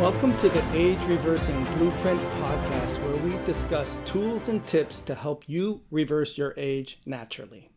Welcome to the Age Reversing Blueprint podcast, where we discuss tools and tips to help you reverse your age naturally.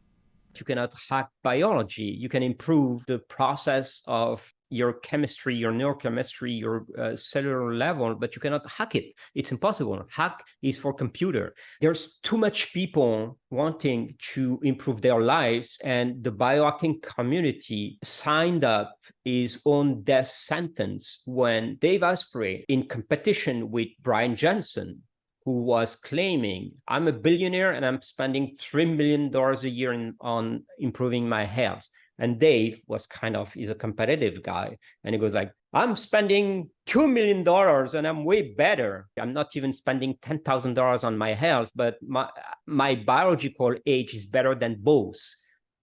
You cannot hack biology. You can improve the process of your chemistry, your neurochemistry, your cellular level, but you cannot hack it. It's impossible. Hack is for computer. There's too much people wanting to improve their lives, and the biohacking community signed up his own death sentence when Dave Asprey, in competition with Brian Johnson, who was claiming, I'm a billionaire and I'm spending $3 million a year on improving my health. And Dave was he's a competitive guy. And he goes like, I'm spending $2 million and I'm way better. I'm not even spending $10,000 on my health, but my biological age is better than both.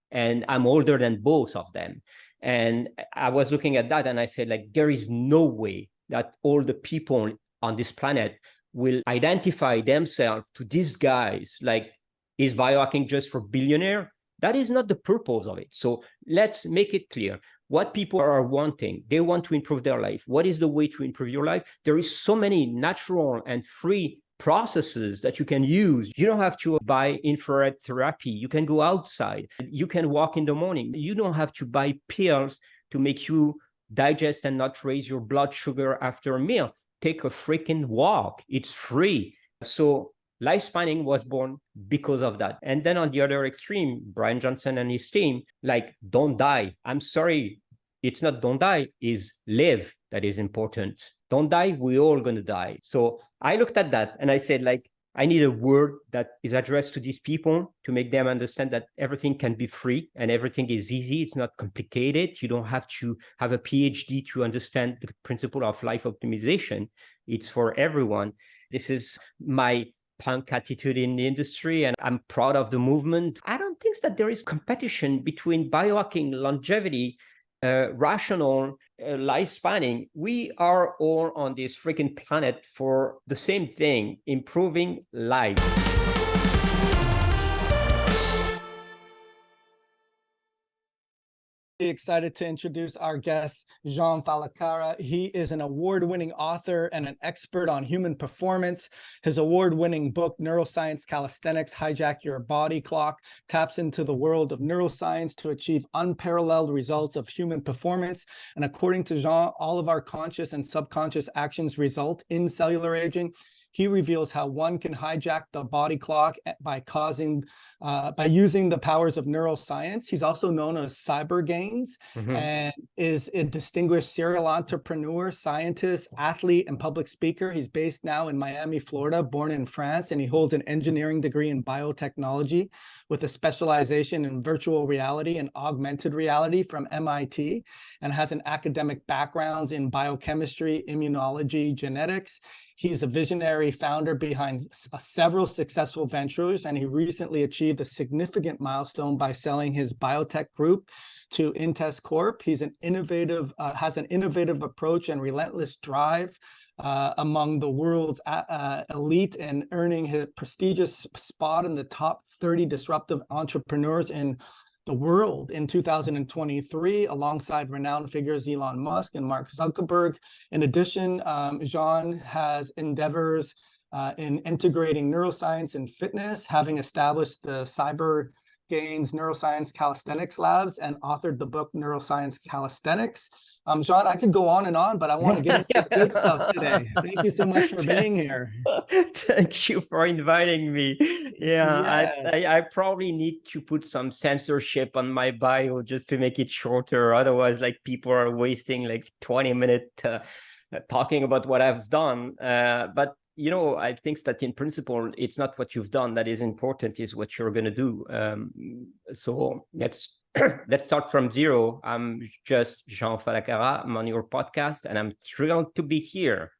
And I'm older than both of them. And I was looking at that and I said, like, there is no way that all the people on this planet will identify themselves to these guys. Like, is biohacking just for billionaire? That is not the purpose of it. So let's make it clear what people are wanting. They want to improve their life. What is the way to improve your life? There is so many natural and free processes that you can use. You don't have to buy infrared therapy. You can go outside. You can walk in the morning. You don't have to buy pills to make you digest and not raise your blood sugar after a meal. Take a freaking walk. It's free. So lifespanning was born because of that. And then on the other extreme, Brian Johnson and his team, like, don't die. I'm sorry. It's not don't die, is live that is important. Don't die. We're all going to die. So I looked at that and I said, like, I need a word that is addressed to these people to make them understand that everything can be free and everything is easy. It's not complicated. You don't have to have a PhD to understand the principle of life optimization. It's for everyone. This is my punk attitude in the industry, and I'm proud of the movement. I don't think that there is competition between biohacking, longevity, rational lifespanning. We are all on this freaking planet for the same thing, improving life. Excited to introduce our guest, Jean Falacara. He is an award-winning author and an expert on human performance. His award-winning book, Neuroscience Calisthenics, Hijack Your Body Clock, taps into the world of neuroscience to achieve unparalleled results of human performance. And according to Jean, all of our conscious and subconscious actions result in cellular aging. He reveals how one can hijack the body clock by using the powers of neuroscience. He's also known as Cyber Gains, and is a distinguished serial entrepreneur, scientist, athlete, and public speaker. He's based now in Miami, Florida, born in France, and he holds an engineering degree in biotechnology with a specialization in virtual reality and augmented reality from MIT, and has an academic background in biochemistry, immunology, genetics. He's a visionary founder behind several successful ventures, and he recently achieved a significant milestone by selling his biotech group to Intest Corp. He's an innovative, has an innovative approach and relentless drive among the world's elite, and earning his prestigious spot in the top 30 disruptive entrepreneurs in the world in 2023, alongside renowned figures Elon Musk and Mark Zuckerberg. In addition, Jean has endeavors in integrating neuroscience and fitness, having established the Cyber Gains Neuroscience Calisthenics Labs and authored the book Neuroscience Calisthenics. Jean, I could go on and on, but I want to get into the good stuff today. Thank you so much for being here. Thank you for inviting me. Yeah, yes. I probably need to put some censorship on my bio just to make it shorter. Otherwise, like, people are wasting like 20 minutes talking about what I've done. But I think that in principle, it's not what you've done that is important, is what you're going to do. So let's start from zero. I'm just Jean Falacara. I'm on your podcast, and I'm thrilled to be here.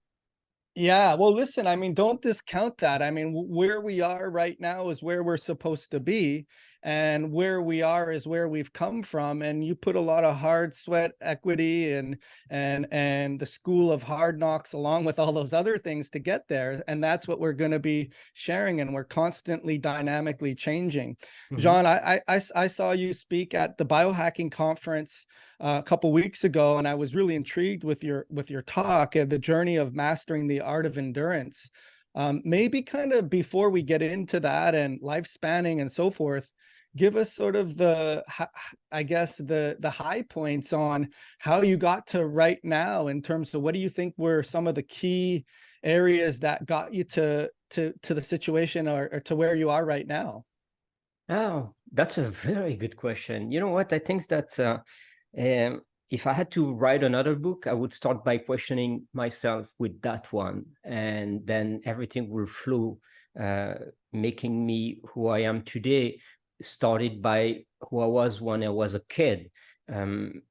Yeah, well, listen, I mean, don't discount that. I mean, where we are right now is where we're supposed to be, and where we are is where we've come from. And you put a lot of hard sweat equity and the school of hard knocks along with all those other things to get there. And that's what we're going to be sharing. And we're constantly dynamically changing. Mhm. Jean, I saw you speak at the biohacking conference a couple weeks ago, and I was really intrigued with your talk and the journey of mastering the art of endurance. Maybe kind of before we get into that and lifespanning and so forth, give us sort of I guess the high points on how you got to right now in terms of what do you think were some of the key areas that got you to the situation or to where you are right now. Oh, that's a very good question. You know what? I think that if I had to write another book, I would start by questioning myself with that one, and then everything will flow, uh, making me who I am today. Started by who I was when I was a kid,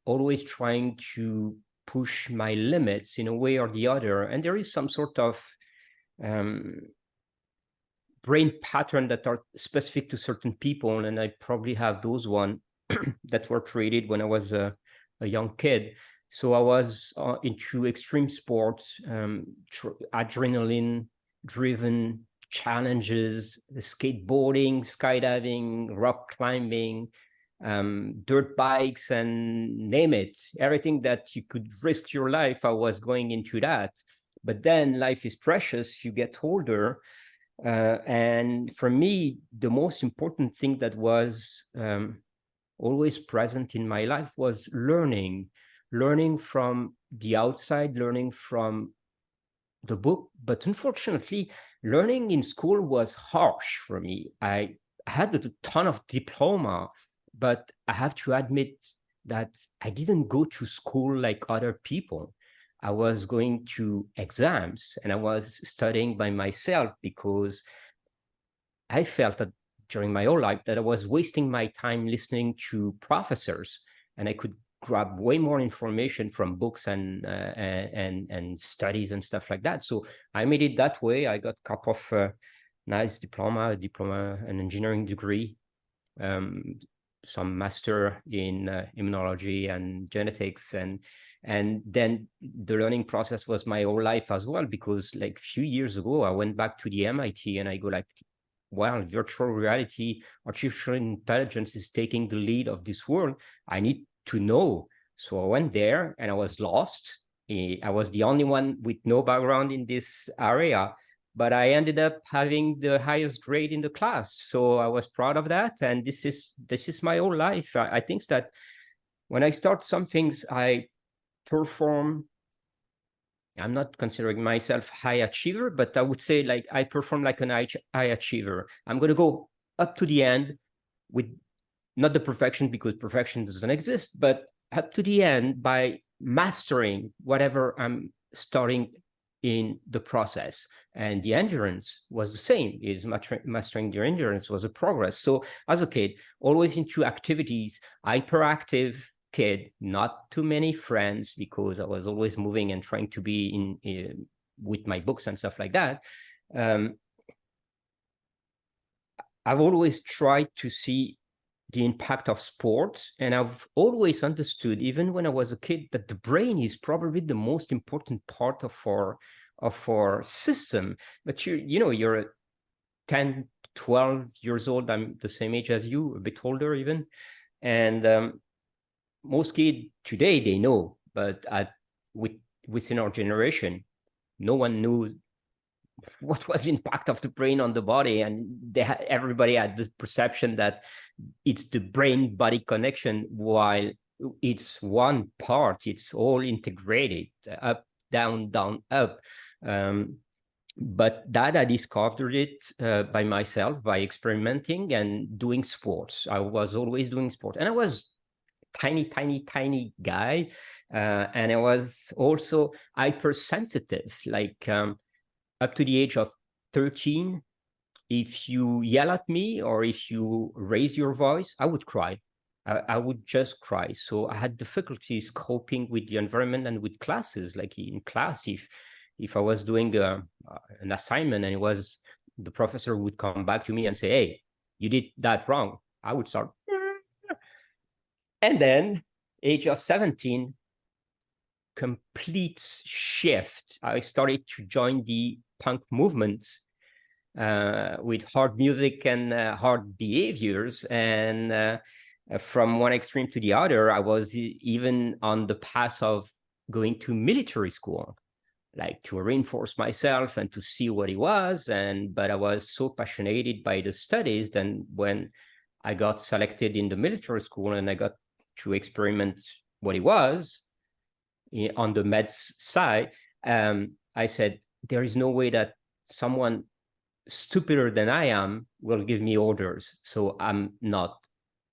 always trying to push my limits in a way or the other. And there is some sort of um, brain pattern that are specific to certain people, and I probably have those one that were created when I was a young kid. So I was into extreme sports, adrenaline driven challenges, skateboarding, skydiving, rock climbing, dirt bikes, and name it, everything that you could risk your life. I was going into that. But then life is precious, you get older, and for me, the most important thing that was always present in my life was learning from the outside, learning from the book. But unfortunately, learning in school was harsh for me. I had a ton of diploma, but I have to admit that I didn't go to school like other people. I was going to exams and I was studying by myself because I felt that during my whole life that I was wasting my time listening to professors, and I could grab way more information from books and studies and stuff like that. So I made it that way. I got a couple of nice diploma, an engineering degree, um, some master in immunology and genetics, and then the learning process was my whole life as well, because like a few years ago I went back to the MIT and I go like, wow, virtual reality, artificial intelligence is taking the lead of this world. I need to know. So I went there and I was lost. I was the only one with no background in this area, but I ended up having the highest grade in the class. So I was proud of that. And this is my whole life. I think that when I start some things, I perform. I'm not considering myself high achiever, but I would say like I perform like an high achiever. I'm going to go up to the end with not the perfection, because perfection doesn't exist, but up to the end by mastering whatever I'm starting in the process. And the endurance was the same. Is mastering the endurance was a progress. So as a kid, always into activities, hyperactive kid, not too many friends because I was always moving and trying to be in with my books and stuff like that. Um, I've always tried to see the impact of sport, and I've always understood, even when I was a kid, that the brain is probably the most important part of our system. But you're 10, 12 years old. I'm the same age as you, a bit older even, and most kids today they know, but within our generation, no one knew what was the impact of the brain on the body, and everybody had the perception that it's the brain body connection, while it's one part, it's all integrated, up down down up. But that I discovered it by myself, by experimenting and doing sports. I was always doing sport, and I was tiny guy, and I was also hypersensitive, like up to the age of 13. If you yell at me or if you raise your voice, I would cry. I would just cry. So I had difficulties coping with the environment and with classes. Like in class, if I was doing an assignment and the professor would come back to me and say, hey, you did that wrong, I would start. And then age of 17, complete shift. I started to join the punk movement with hard music and hard behaviors. And from one extreme to the other, I was even on the path of going to military school, like to reinforce myself and to see what it was. But I was so passionate by the studies. Then when I got selected in the military school and I got to experiment what it was on the meds side, I said, there is no way that someone stupider than I am will give me orders. So I'm not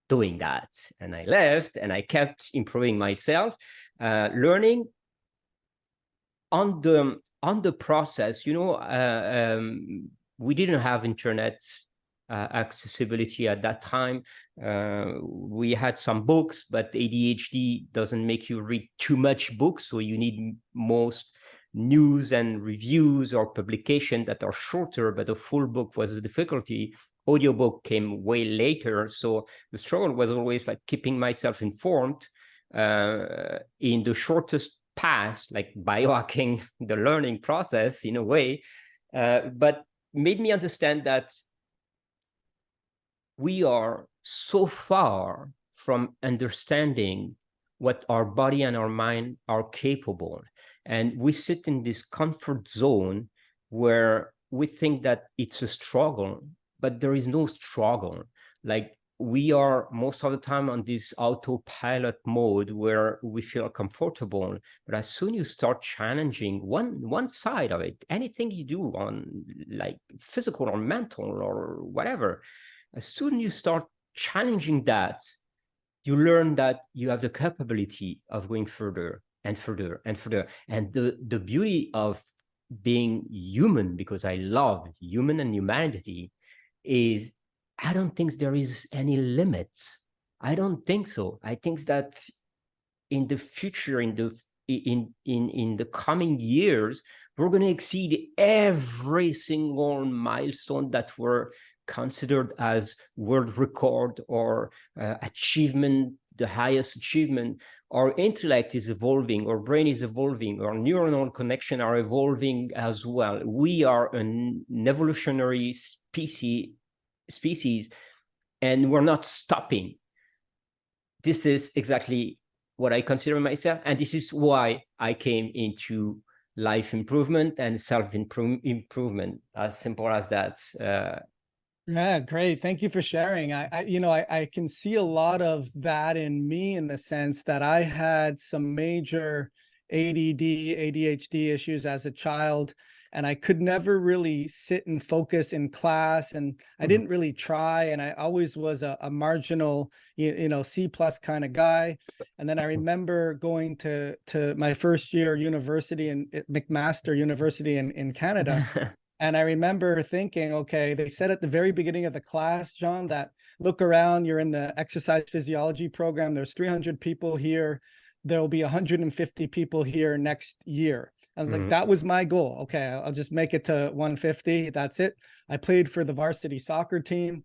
doing that. And I left and I kept improving myself, learning on the process. We didn't have internet accessibility at that time. We had some books, but ADHD doesn't make you read too much books, so you need most news and reviews or publication that are shorter, but a full book was a difficulty. Audiobook came way later, so the struggle was always like keeping myself informed in the shortest path, like biohacking the learning process in a way, but made me understand that we are so far from understanding what our body and our mind are capable. And we sit in this comfort zone where we think that it's a struggle, but there is no struggle. Like, we are most of the time on this autopilot mode where we feel comfortable. But as soon as you start challenging one side of it, anything you do on like physical or mental or whatever, as soon as you start challenging that, you learn that you have the capability of going further and further and further. And the beauty of being human, because I love human and humanity, is I don't think there is any limits. I don't think so. I think that in the future, in the coming years, we're going to exceed every single milestone that were considered as world record or achievement, the highest achievement. Our intellect is evolving, our brain is evolving, our neuronal connection are evolving as well. We are an evolutionary species, and we're not stopping. This is exactly what I consider myself, and this is why I came into life improvement and self-improvement, as simple as that. Yeah, great. Thank you for sharing. I can see a lot of that in me, in the sense that I had some major ADD, ADHD issues as a child, and I could never really sit and focus in class, and I didn't really try, and I always was a marginal, C+ kind of guy. And then I remember going to my first year university at McMaster University in Canada. And I remember thinking, okay, they said at the very beginning of the class, John, that look around, you're in the exercise physiology program. There's 300 people here. There'll be 150 people here next year. I was like, that was my goal. Okay, I'll just make it to 150. That's it. I played for the varsity soccer team.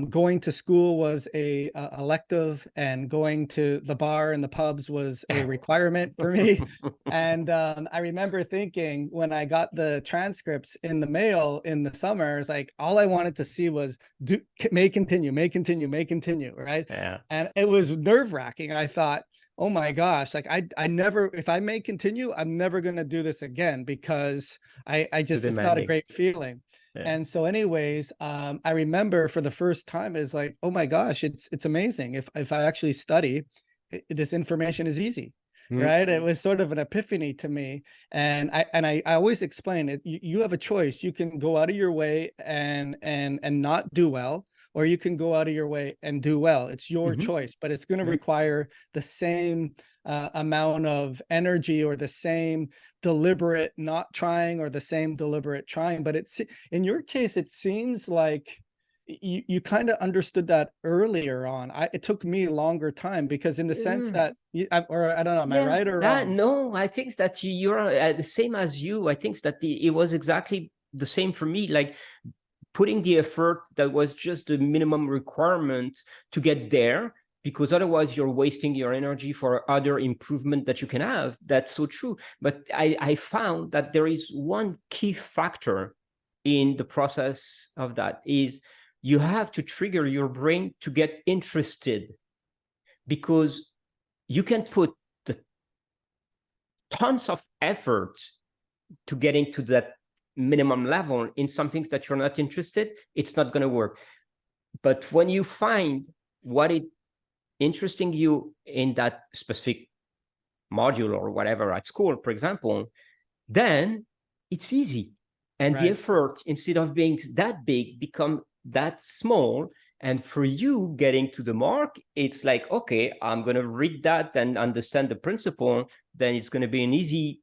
Going to school was a elective, and going to the bar and the pubs was a requirement for me. And I remember thinking, when I got the transcripts in the mail in the summer, it's like, all I wanted to see was may continue, right? Yeah. And it was nerve-wracking. I thought, oh my gosh, like I never, if I may continue, I'm never going to do this again, because I just, it's not a great feeling. Yeah. And so anyways, I remember for the first time, it's like, oh my gosh, it's amazing. If I actually study, this information is easy. Right. It was sort of an epiphany to me. And I always explain it. You have a choice. You can go out of your way and not do well, or you can go out of your way and do well. It's your choice, but it's going to require the same amount of energy, or the same deliberate not trying, or the same deliberate trying. But it's, in your case, it seems like you kind of understood that earlier on. It took me a longer time because in the sense Mm, that or I don't know, am I yeah, right or wrong? no, I think that you're the same as you. I think that it was exactly the same for me. Like putting the effort that was just the minimum requirement to get there, because otherwise you're wasting your energy for other improvement that you can have. That's so true. But I found that there is one key factor in the process of that is you have to trigger your brain to get interested, because you can put the tons of effort to getting to that minimum level in some things that you're not interested, it's not going to work. But when you find what is interesting you in that specific module or whatever at school, for example, then it's easy. And the Right. effort, instead of being that big, become that small. And for you getting to the mark, it's like, okay, I'm going to read that and understand the principle. Then it's going to be an easy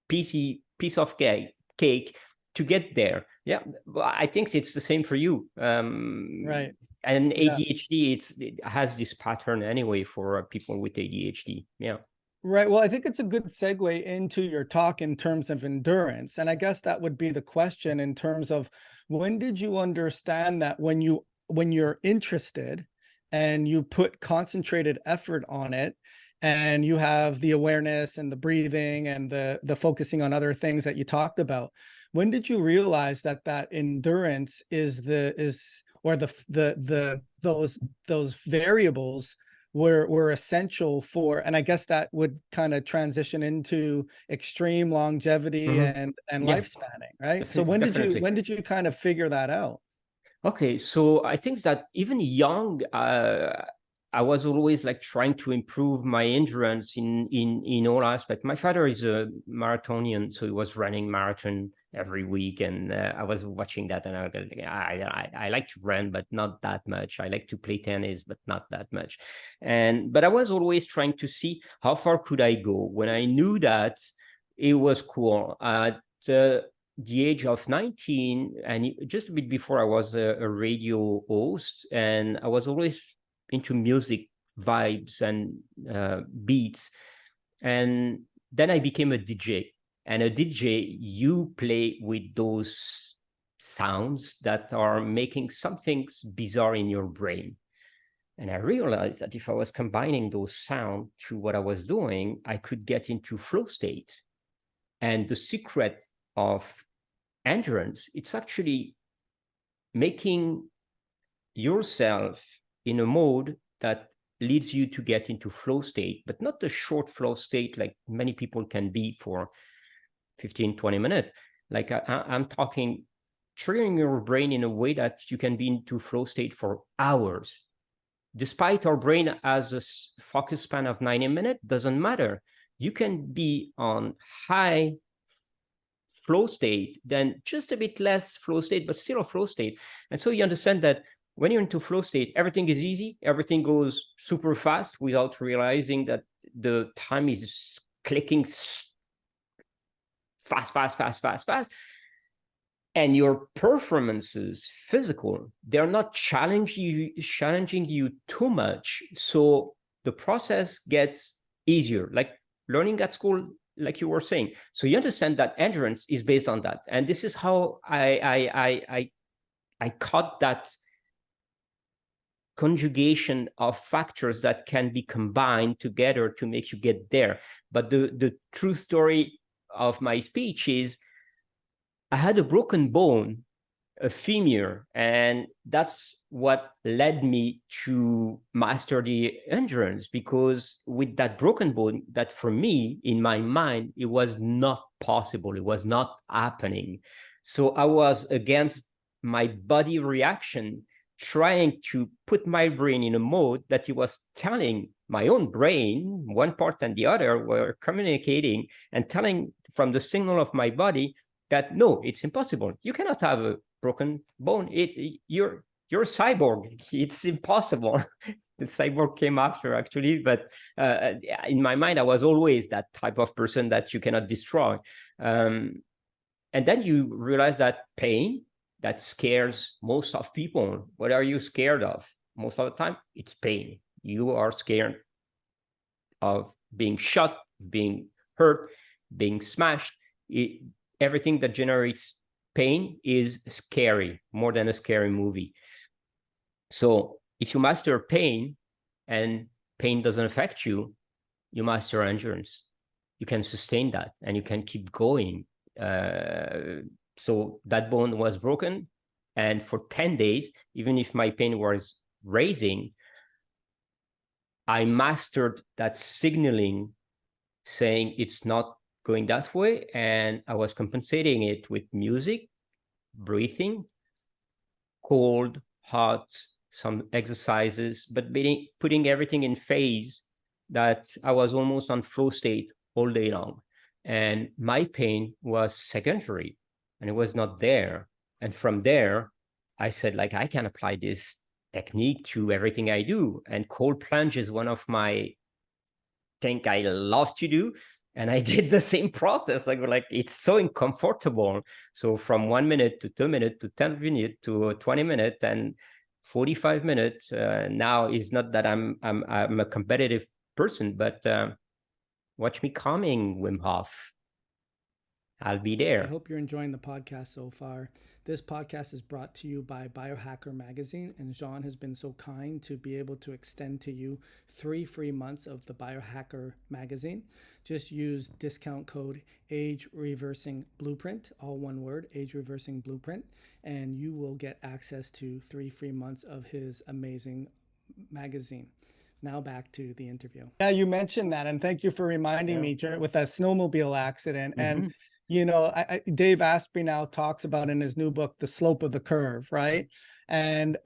piece of cake to get there. Yeah, I think it's the same for you. Right. And Yeah. ADHD, it has this pattern anyway for people with ADHD. Yeah. Right. Well, I think it's a good segue into your talk in terms of endurance. And I guess that would be the question in terms of when did you understand that when you're interested and you put concentrated effort on it and you have the awareness and the breathing and the focusing on other things that you talked about, when did you realize that that endurance is those variables were essential for, and I guess that would kind of transition into extreme longevity Mhm. and Yeah, lifespanning, right? So definitely. when did you kind of figure that out? Okay, so I think that even young, I was always like trying to improve my endurance in all aspects. My father is a marathonian, so he was running marathon every week, and I was watching that, and I like to run, but not that much. I like to play tennis, but not that much. But I was always trying to see how far could I go. When I knew that, it was cool. The age of 19, and just a bit before, I was a radio host, and I was always into music vibes and beats. And then I became a DJ. And a DJ, you play with those sounds that are making something bizarre in your brain. And I realized that if I was combining those sounds to what I was doing, I could get into flow state. And the secret of endurance, it's actually making yourself in a mode that leads you to get into flow state, but not the short flow state like many people can be for 15, 20 minutes. Like I'm talking triggering your brain in a way that you can be into flow state for hours. Despite our brain has a focus span of 90 minutes, doesn't matter. You can be on high flow state, then just a bit less flow state, but still a flow state. And so you understand that when you're into flow state, everything is easy, everything goes super fast without realizing that the time is clicking fast, fast, fast, fast, fast. And your performances, physical, they're not challenging you too much. So the process gets easier, like learning at school, like you were saying. So you understand that endurance is based on that. And this is how I caught that conjugation of factors that can be combined together to make you get there. But the true story of my speech is I had a broken bone, a femur, and that's what led me to master the endurance, because with that broken bone, that for me in my mind it was not possible, it was not happening. So I was against my body reaction, trying to put my brain in a mode that it was telling my own brain, one part and the other were communicating and telling from the signal of my body that no, it's impossible. You cannot have a broken bone. You're a cyborg. It's impossible. The cyborg came after, actually, but in my mind, I was always that type of person that you cannot destroy. And then you realize that pain, that scares most of people. What are you scared of? Most of the time, it's pain. You are scared of being shot, being hurt, being smashed. Everything that generates pain is scary, more than a scary movie. So if you master pain and pain doesn't affect you, you master endurance. You can sustain that and you can keep going. So that bone was broken. And for 10 days, even if my pain was raising, I mastered that signaling saying it's not going that way. And I was compensating it with music, breathing, cold, hot, some exercises, but putting everything in phase that I was almost on flow state all day long. And my pain was secondary and it was not there. And from there, I said, like, I can apply this technique to everything I do. And cold plunge is one of my thing I love to do. And I did the same process. Like it's so uncomfortable. So from 1 minute to 2 minutes to 10 minutes to 20 minutes and 45 minutes. Now is not that I'm a competitive person, but watch me coming, Wim Hof. I'll be there. I hope you're enjoying the podcast so far. This podcast is brought to you by Biohacker magazine, and Jean has been so kind to be able to extend to you 3 free months of the Biohacker magazine. Just use discount code Age Reversing Blueprint, all one word, Age Reversing Blueprint, and you will get access to 3 free months of his amazing magazine. Now back to the interview. Yeah, you mentioned that, and thank you for reminding me with that snowmobile accident. And you know, Dave Asprey now talks about in his new book, The Slope of the Curve, right? And,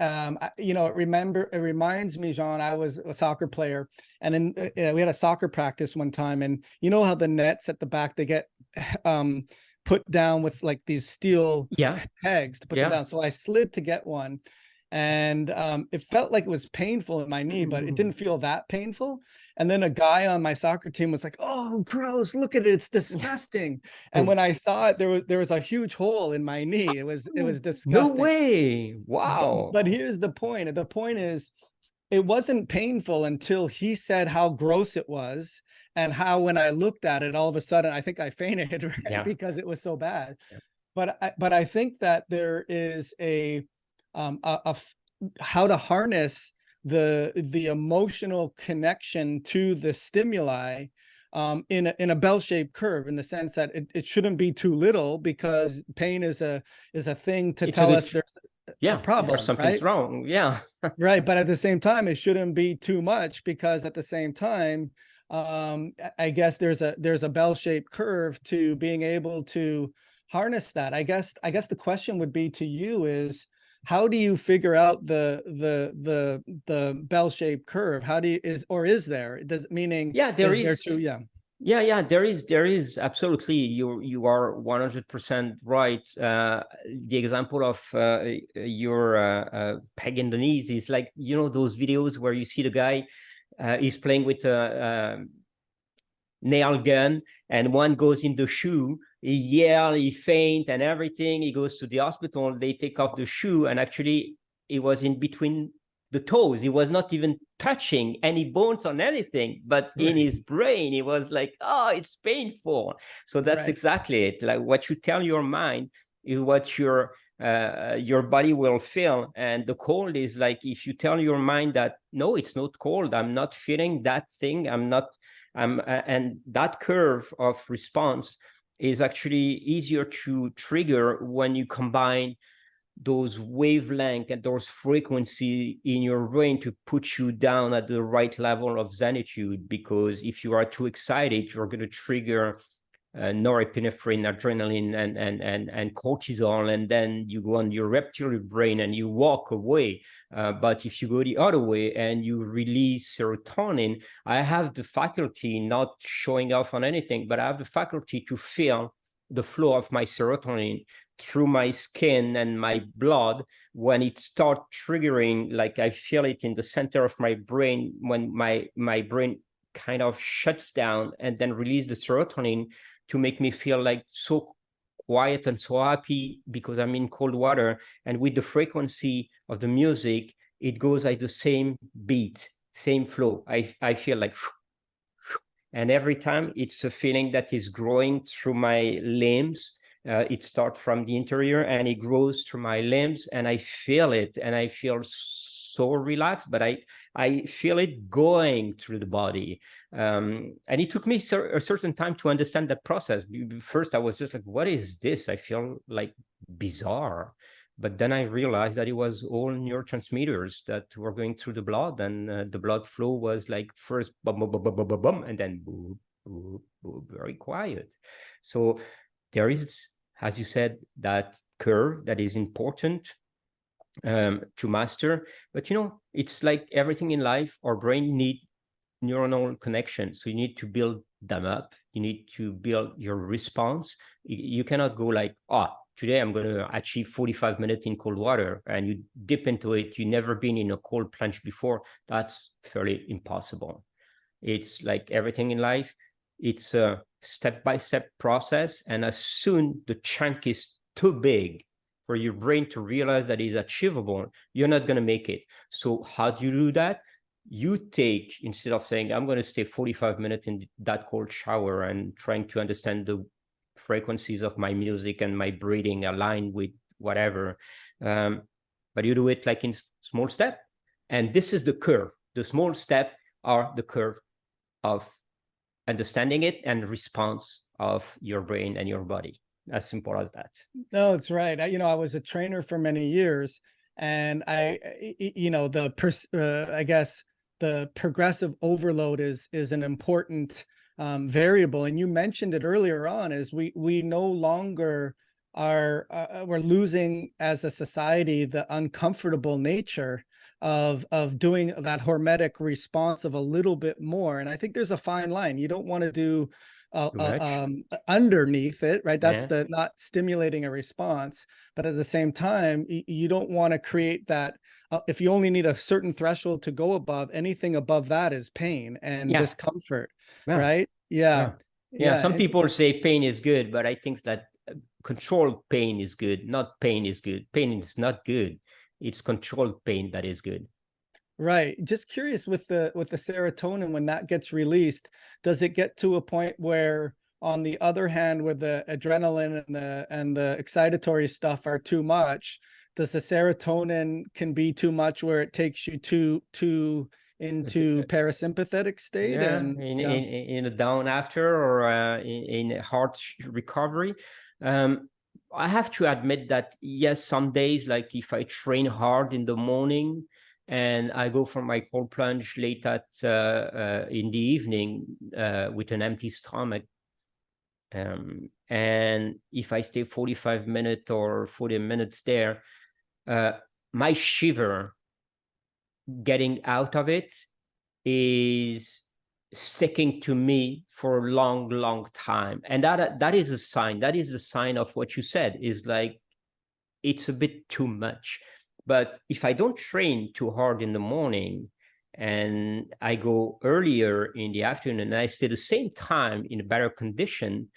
you know, it reminds me, Jean, I was a soccer player and then we had a soccer practice one time, and you know how the nets at the back, they get put down with like these steel pegs to put them down. So I slid to get one, and it felt like it was painful in my knee, but it didn't feel that painful. And then a guy on my soccer team was like, "Oh, gross, look at it, it's disgusting." And when I saw it, there was a huge hole in my knee. It was disgusting. No way. Wow. But here's the point. The point is, it wasn't painful until he said how gross it was, and how when I looked at it, all of a sudden I think I fainted, right? Because it was so bad. But I think that there is how to harness the emotional connection to the stimuli in a bell-shaped curve, in the sense that it shouldn't be too little, because pain is a thing to tell us there's a problem, or something's wrong. Right. But at the same time, it shouldn't be too much, because at the same time, I guess there's a bell-shaped curve to being able to harness that. I guess the question would be to you is, how do you figure out the bell-shaped curve? How do you is there? Does meaning there is absolutely. You are 100% right. The example of your peg in the knees is like, you know, those videos where you see the guy is playing with a nail gun, and one goes in the shoe, he yell, he faint and everything. He goes to the hospital, they take off the shoe, and actually it was in between the toes. He was not even touching any bones on anything, but in his brain, he was like, oh, it's painful. So that's exactly it. Like what you tell your mind is what your body will feel. And the cold is like, if you tell your mind that, no, it's not cold, I'm not feeling that thing, and that curve of response is actually easier to trigger when you combine those wavelength and those frequency in your brain to put you down at the right level of zenitude. Because if you are too excited, you're going to trigger norepinephrine, adrenaline, and cortisol, and then you go on your reptilian brain and you walk away. But if you go the other way and you release serotonin, I have the faculty, not showing off on anything, but I have the faculty to feel the flow of my serotonin through my skin and my blood. When it starts triggering, like I feel it in the center of my brain, when my brain kind of shuts down and then release the serotonin to make me feel like so quiet and so happy because I'm in cold water. And with the frequency of the music, it goes at the same beat, same flow. I feel like, and every time it's a feeling that is growing through my limbs. It starts from the interior and it grows through my limbs, and I feel it, and I feel so relaxed, but I feel it going through the body. And it took me a certain time to understand that process. First, I was just like, what is this? I feel like bizarre. But then I realized that it was all neurotransmitters that were going through the blood, and the blood flow was like first bum, bum, bum, bum, bum, bum, and then boop, boop, boop, very quiet. So there is, as you said, that curve that is important to master. But, it's like everything in life, our brain needs neuronal connections. So you need to build them up. You need to build your response. You cannot go like, today I'm going to achieve 45 minutes in cold water, and you dip into it. You've never been in a cold plunge before. That's fairly impossible. It's like everything in life. It's a step-by-step process. And as soon the chunk is too big for your brain to realize that is achievable, you're not going to make it. So how do you do that? You take, instead of saying, I'm going to stay 45 minutes in that cold shower and trying to understand the frequencies of my music and my breathing aligned with whatever, but you do it like in small step. And this is the curve. The small step are the curve of understanding it and response of your brain and your body. As simple as that. No, it's right. I was a trainer for many years, and I guess the progressive overload is an important variable. And you mentioned it earlier on, is we no longer are we're losing as a society the uncomfortable nature of doing that hormetic response of a little bit more. And I think there's a fine line. You don't want to do underneath it, right? That's the not stimulating a response, but at the same time, you don't want to create that. If you only need a certain threshold to go above, anything above that is pain and discomfort, right? Yeah. Some people say pain is good, but I think that controlled pain is good. Not pain is good. Pain is not good. It's controlled pain that is good. Right. Just curious with the serotonin, when that gets released, does it get to a point where, on the other hand, where the adrenaline and the excitatory stuff are too much, does the serotonin can be too much where it takes you too into parasympathetic state? And in a down after, or in a hard recovery? I have to admit that yes, some days, like if I train hard in the morning and I go for my cold plunge late in the evening with an empty stomach, and if I stay 45 minutes or 40 minutes there, my shiver getting out of it is sticking to me for a long time. And that is a sign of what you said, is like, it's a bit too much. But if I don't train too hard in the morning and I go earlier in the afternoon and I stay the same time in a better condition,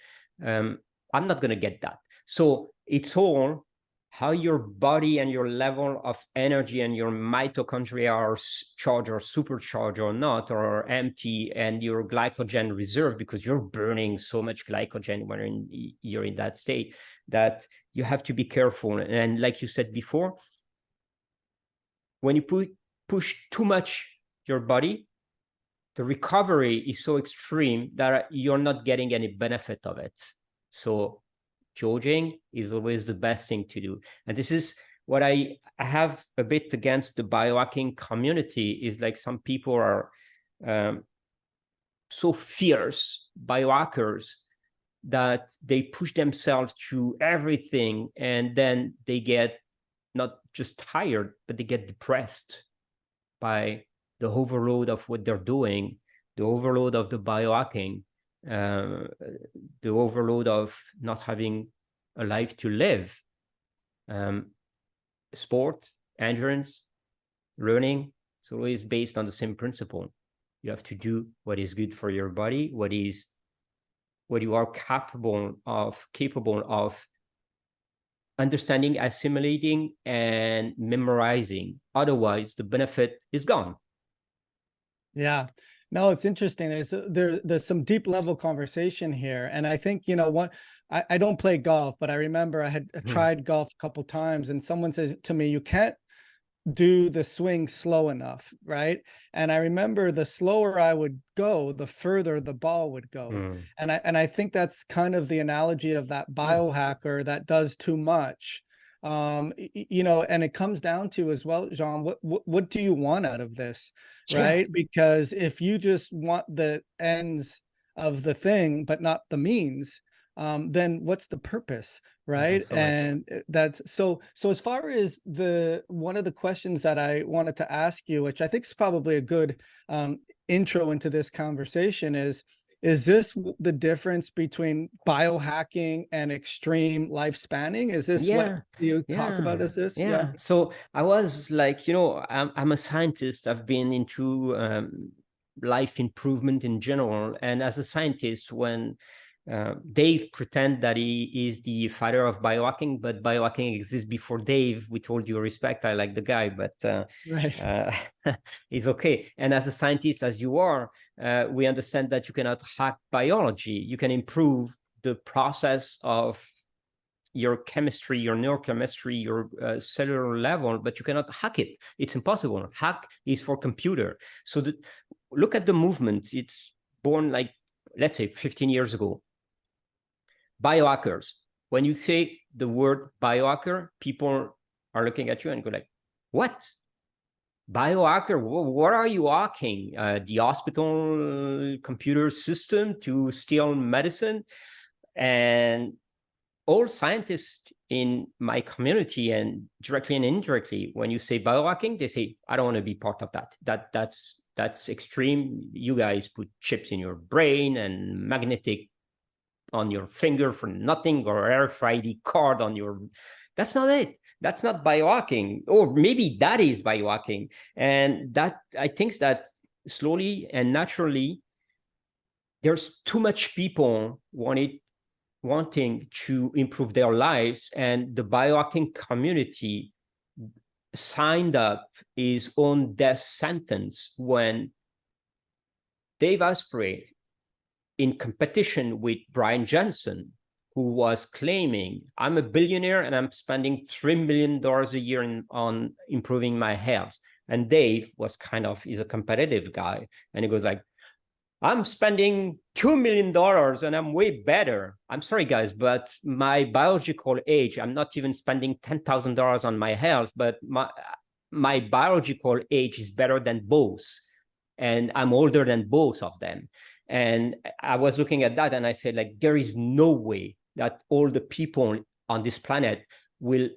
I'm not going to get that. So it's all how your body and your level of energy and your mitochondria are charged or supercharged or not, or are empty, and your glycogen reserve, because you're burning so much glycogen when you're in that state, that you have to be careful. And like you said before, when you push too much your body, the recovery is so extreme that you're not getting any benefit of it. So judging is always the best thing to do. And this is what I have a bit against the biohacking community, is like some people are so fierce biohackers that they push themselves through everything, and then they get not just tired, but they get depressed by the overload of what they're doing, the overload of the biohacking, the overload of not having a life to live. Sport, endurance, learning, it's always based on the same principle. You have to do what is good for your body, what you are capable of understanding, assimilating, and memorizing. Otherwise, the benefit is gone. Yeah. No, it's interesting. There's some deep level conversation here. And I think, I don't play golf, but I remember I had tried golf a couple times, and someone says to me, you can't do the swing slow enough, right? And I remember the slower I would go, the further the ball would go. And I think that's kind of the analogy of that biohacker that does too much. And it comes down to as well, Jean, what do you want out of this, right? Because if you just want the ends of the thing, but not the means, then what's the purpose, right? And that's so as far as one of the questions that I wanted to ask you, which I think is probably a good intro into this conversation, is this the difference between biohacking and extreme lifespanning? Is this what you talk about? Is this? Yeah. So I was like, I'm a scientist. I've been into life improvement in general. And as a scientist, when Dave pretend that he is the father of biohacking, but biohacking exists before Dave. With all due respect, I like the guy, but he's okay. And as a scientist, as you are, we understand that you cannot hack biology. You can improve the process of your chemistry, your neurochemistry, your cellular level, but you cannot hack it. It's impossible. Hack is for computer. So look at the movement. It's born like, let's say 15 years ago. Biohackers. When you say the word biohacker, people are looking at you and go like, what? Biohacker? What are you hacking? The hospital computer system to steal medicine? And all scientists in my community, and directly and indirectly, when you say biohacking, they say, I don't want to be part of that. That's extreme. You guys put chips in your brain and magnetic on your finger for nothing, or RFID card on your. That's not it. That's not biohacking. Or maybe that is biohacking. And that, I think that slowly and naturally, there's too much people wanting to improve their lives, and the biohacking community signed up his own death sentence when Dave Asprey, in competition with Brian Johnson, who was claiming, I'm a billionaire and I'm spending $3 million a year on improving my health. And Dave was he's a competitive guy. And he goes like, I'm spending $2 million and I'm way better. I'm sorry, guys, but my biological age, I'm not even spending $10,000 on my health, but my biological age is better than both. And I'm older than both of them. And I was looking at that and I said, like, there is no way that all the people on this planet will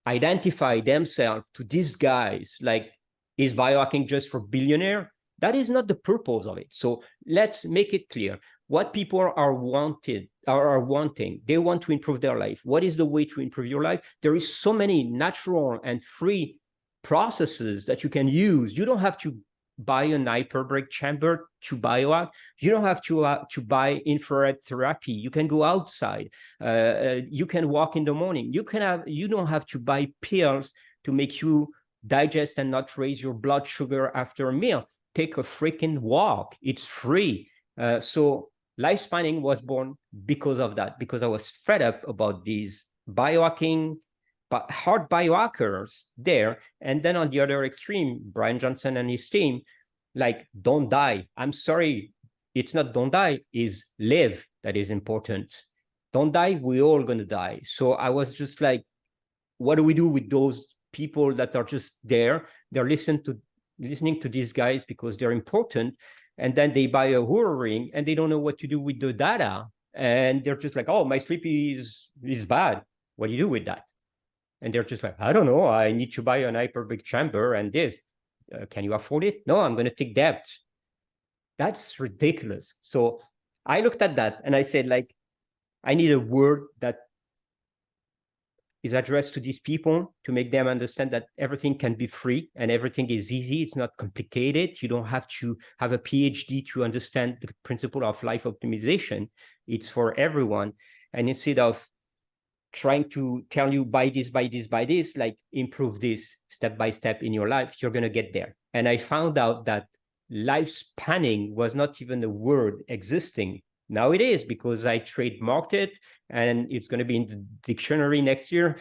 identify themselves to these guys. Like, is biohacking just for billionaire? That is not the purpose of it. So let's make it clear. What people are wanting, they want to improve their life. What is the way to improve your life? There is so many natural and free processes that you can use. You don't have to buy an hyperbaric chamber to biohack. You don't have to buy infrared therapy. You can go outside. You can walk in the morning. You don't have to buy pills to make you digest and not raise your blood sugar after a meal. Take a freaking walk. It's free. So lifespanning was born because of that, because I was fed up about these biohacking, but hard biohackers there. And then on the other extreme, Brian Johnson and his team, like, don't die. I'm sorry. It's not don't die, is live that is important. Don't die. We're all going to die. So I was just like, what do we do with those people that are just there? They're listening to these guys because they're important. And then they buy a Oura ring and they don't know what to do with the data. And they're just like, oh, my sleep is bad. What do you do with that? And they're just like, I don't know. I need to buy an hyperbaric chamber and this. Can you afford it? No, I'm going to take debt. That's ridiculous. So I looked at that and I said, like, I need a word that is addressed to these people to make them understand that everything can be free and everything is easy. It's not complicated. You don't have to have a PhD to understand the principle of life optimization. It's for everyone. And instead of trying to tell you buy this, buy this, buy this, like improve this step by step in your life, you're going to get there. And I found out that lifespanning was not even a word existing. Now it is, because I trademarked it and it's going to be in the dictionary next year,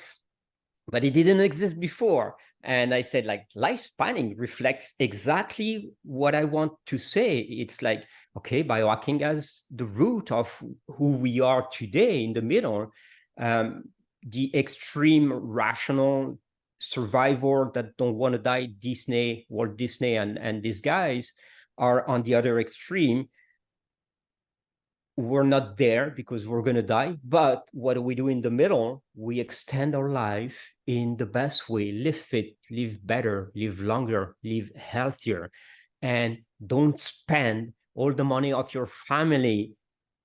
but it didn't exist before. And I said, like, lifespanning reflects exactly what I want to say. It's like, okay, biohacking as the root of who we are today in the middle. The extreme rational survivor that don't want to die, Disney, Walt Disney, and these guys are on the other extreme. We're not there because we're going to die. But what do we do in the middle? We extend our life in the best way, live fit, live better, live longer, live healthier, and don't spend all the money of your family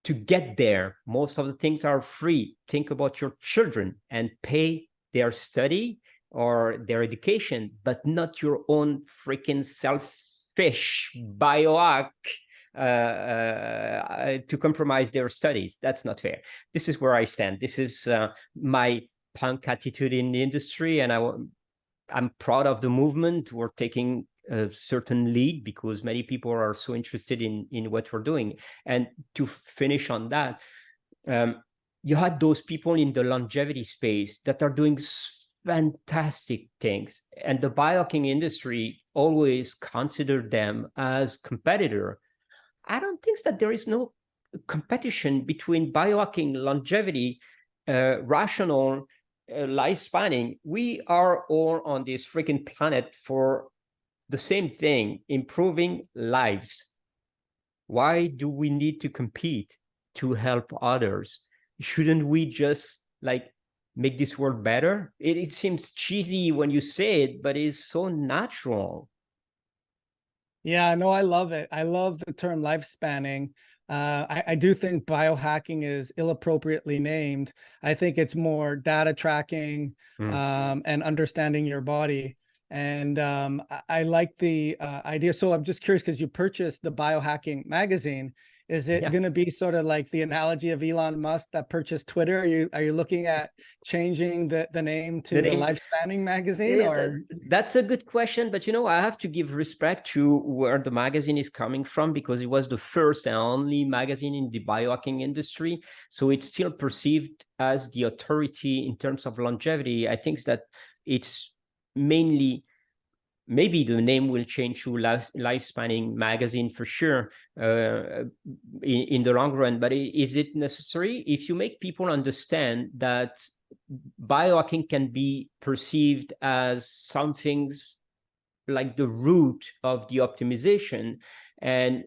to get there. Most of the things are free. Think about your children and pay their study or their education, but not your own freaking selfish biohack to compromise their studies. That's not fair. This is where I stand. This is my punk attitude in the industry, and I'm proud of the movement. We're taking a certain lead because many people are so interested in what we're doing. And to finish on that, you had those people in the longevity space that are doing fantastic things, and the biohacking industry always considered them as competitor. I don't think that there is no competition between biohacking, longevity, rational, lifespanning. We are all on this freaking planet for the same thing, improving lives. Why do we need to compete to help others? Shouldn't we just like make this world better? It seems cheesy when you say it, but it's so natural. Yeah, no, I love it. I love the term lifespanning. I do think biohacking is ill-appropriately named. I think it's more data tracking and understanding your body. And I like the idea. So I'm just curious, because you purchased the Biohacking magazine. Is it going to be sort of like the analogy of Elon Musk that purchased Twitter? Are you looking at changing the name to the Lifespanning magazine? Or that's a good question, but I have to give respect to where the magazine is coming from, because it was the first and only magazine in the biohacking industry. So it's still perceived as the authority in terms of longevity. I think that it's mainly, maybe the name will change to Lifespanning magazine for sure in the long run, but is it necessary? If you make people understand that biohacking can be perceived as something's like the root of the optimization, and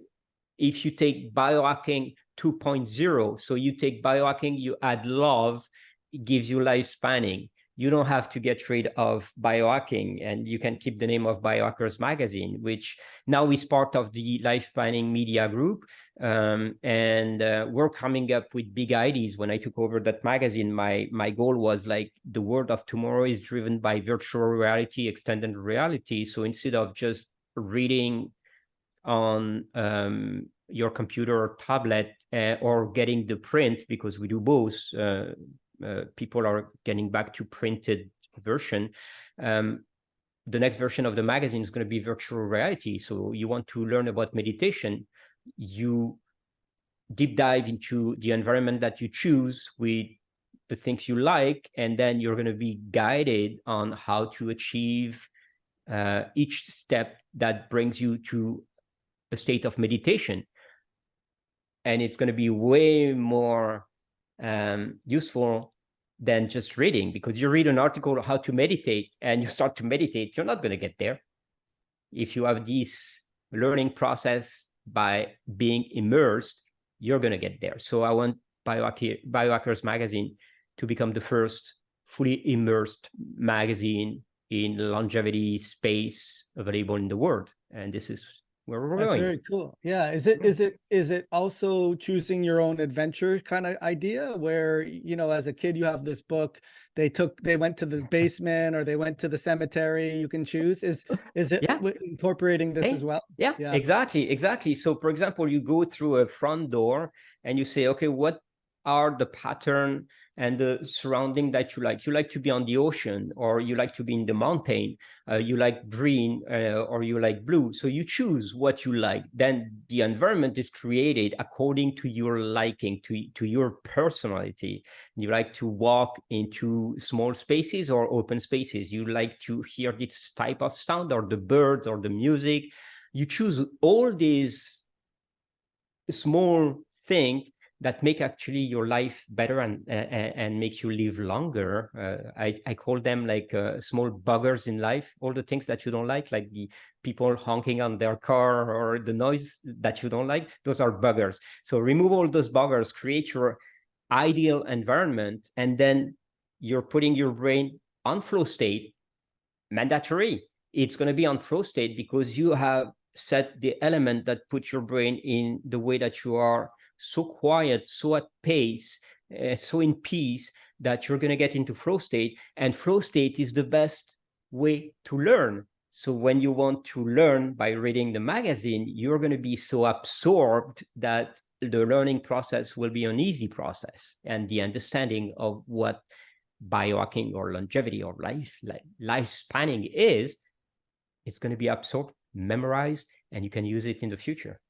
if you take biohacking 2.0, so you take biohacking, you add love, it gives you lifespanning. You don't have to get rid of biohacking, and you can keep the name of Biohackers magazine, which now is part of the Lifespanning Media Group. And we're coming up with big ideas. When I took over that magazine, my goal was like, the world of tomorrow is driven by virtual reality, extended reality. So instead of just reading on your computer or tablet or getting the print, because we do both, people are getting back to printed version. The next version of the magazine is going to be virtual reality. So you want to learn about meditation, you deep dive into the environment that you choose with the things you like, and then you're going to be guided on how to achieve each step that brings you to a state of meditation. And it's going to be way more useful than just reading, because you read an article on how to meditate and you start to meditate, you're not going to get there. If you have this learning process by being immersed, you're going to get there. So I want Biohackers magazine to become the first fully immersed magazine in longevity space available in the world. And this is where we're going. That's very cool. Yeah. Is it also choosing your own adventure kind of idea, where, as a kid, you have this book, they went to the basement or they went to the cemetery, you can choose. Is it incorporating this as well? Yeah, exactly. So for example, you go through a front door and you say, okay, what are the pattern and the surrounding that you like. You like to be on the ocean, or you like to be in the mountain, you like green, or you like blue. So you choose what you like. Then the environment is created according to your liking, to your personality. You like to walk into small spaces or open spaces. You like to hear this type of sound, or the birds, or the music. You choose all these small things that make actually your life better, and make you live longer. I call them like small buggers in life. All the things that you don't like the people honking on their car, or the noise that you don't like, those are buggers. So remove all those buggers, create your ideal environment, and then you're putting your brain on flow state. Mandatory. It's going to be on flow state because you have set the element that puts your brain in the way that you are so quiet, so at pace, so in peace, that you're going to get into flow state. And flow state is the best way to learn. So when you want to learn by reading the magazine, you're going to be so absorbed that the learning process will be an easy process. And the understanding of what biohacking or longevity or life spanning is, it's going to be absorbed, memorized, and you can use it in the future.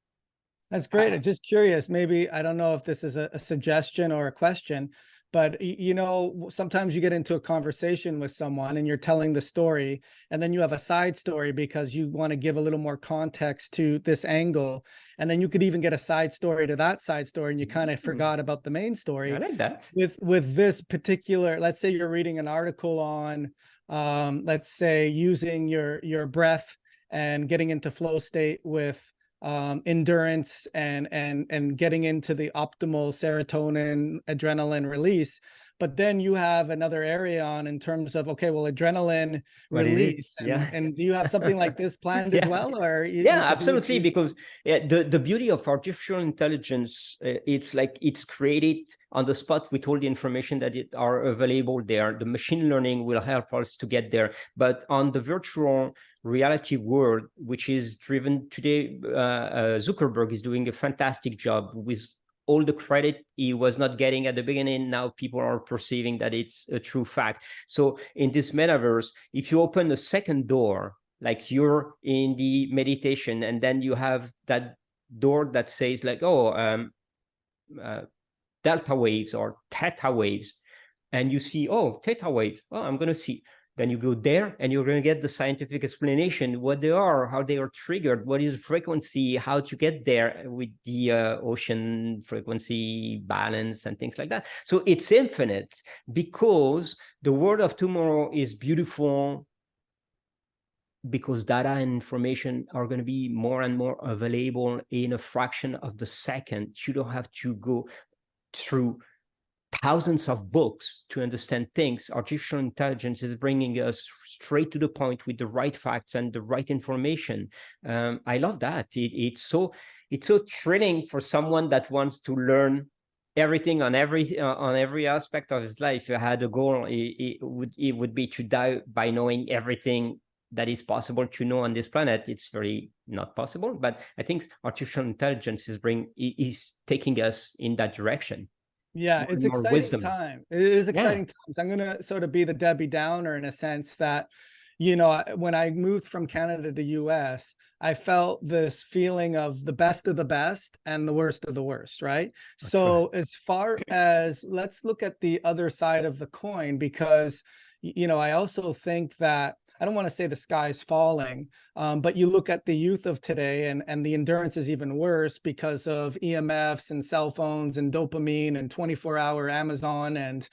That's great. I'm just curious, maybe, I don't know if this is a suggestion or a question, but you know, sometimes you get into a conversation with someone and you're telling the story, and then you have a side story because you want to give a little more context to this angle. And then you could even get a side story to that side story, and you kind of forgot about the main story. I like that. With this particular, let's say you're reading an article on, let's say, using your breath and getting into flow state with endurance and getting into the optimal serotonin, adrenaline release. But then you have another area on in terms of, okay, well, adrenaline release. And do you have something like this planned as well? Or absolutely. Because the beauty of artificial intelligence, it's like it's created on the spot with all the information that are available there. The machine learning will help us to get there. But on the virtual reality world, which is driven today, Zuckerberg is doing a fantastic job with all the credit he was not getting at the beginning. Now people are perceiving that it's a true fact. So in this metaverse, if you open a second door, like you're in the meditation, and then you have that door that says like, delta waves or theta waves, and you see, theta waves, I'm going to see. Then you go there and you're going to get the scientific explanation, what they are, how they are triggered, what is the frequency, how to get there with the ocean frequency balance and things like that. So it's infinite, because the world of tomorrow is beautiful, because data and information are going to be more and more available in a fraction of the second. You don't have to go through thousands of books to understand things. Artificial intelligence is bringing us straight to the point with the right facts and the right information. I love that. It's so thrilling for someone that wants to learn everything on every aspect of his life. If I had a goal, it would be to die by knowing everything that is possible to know on this planet. It's very not possible, but I think artificial intelligence is taking us in that direction. Yeah, it's exciting time. It is exciting times. I'm going to sort of be the Debbie Downer in a sense that, you know, when I moved from Canada to US, I felt this feeling of the best of the best and the worst of the worst, right? So as far as, let's look at the other side of the coin, because, you know, I also think that, I don't want to say the sky's falling, but you look at the youth of today, and the endurance is even worse because of EMFs and cell phones and dopamine and 24-hour Amazon and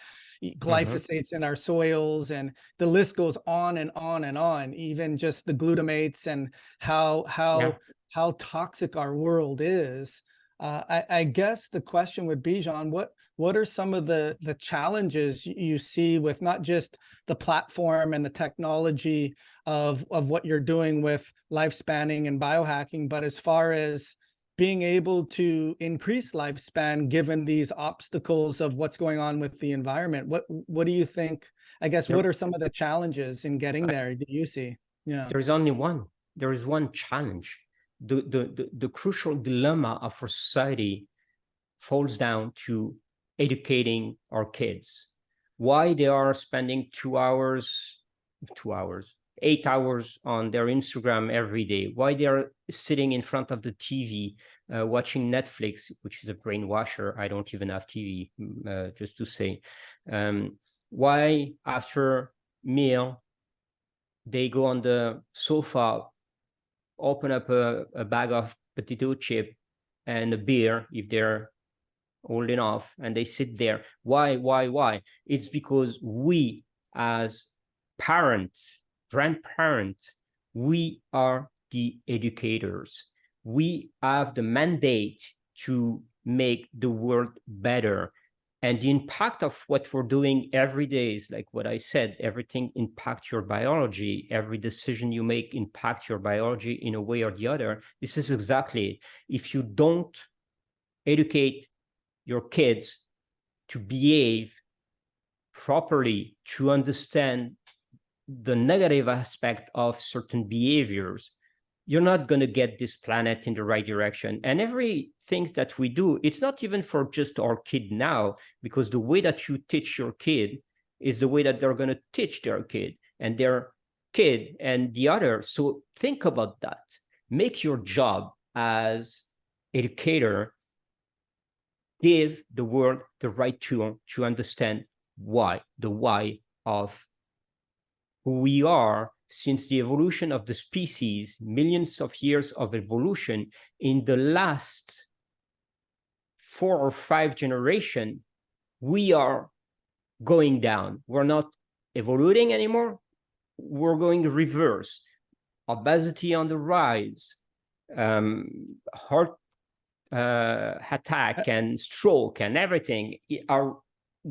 glyphosates in our soils, and the list goes on and on and on. Even just the glutamates and how toxic our world is. I guess the question would be, Jean, what are some of the challenges you see with not just the platform and the technology of what you're doing with lifespanning and biohacking, but as far as being able to increase lifespan given these obstacles of what's going on with the environment? What do you think? I guess what are some of the challenges in getting there, do you see? Yeah, there is only one. There is one challenge. The crucial dilemma of our society falls down to educating our kids, why they are spending 8 hours on their Instagram every day, why they are sitting in front of the TV, watching Netflix, which is a brainwasher. I don't even have TV, just to say. Why after meal, they go on the sofa, open up a bag of potato chip and a beer, if they're old enough, and they sit there. Why? It's because we, as parents, grandparents, we are the educators. We have the mandate to make the world better. And the impact of what we're doing every day is like what I said, everything impacts your biology. Every decision you make impacts your biology in a way or the other. This is exactly it. If you don't educate your kids to behave properly, to understand the negative aspect of certain behaviors, you're not going to get this planet in the right direction. And everything that we do, it's not even for just our kid now, because the way that you teach your kid is the way that they're going to teach their kid and their kid and the other. So think about that. Make your job as educator, give the world the right tool to understand why, the why of who we are since the evolution of the species, millions of years of evolution. In the last 4 or 5 generations, we are going down. We're not evolving anymore. We're going reverse. Obesity on the rise, heart attack and stroke and everything are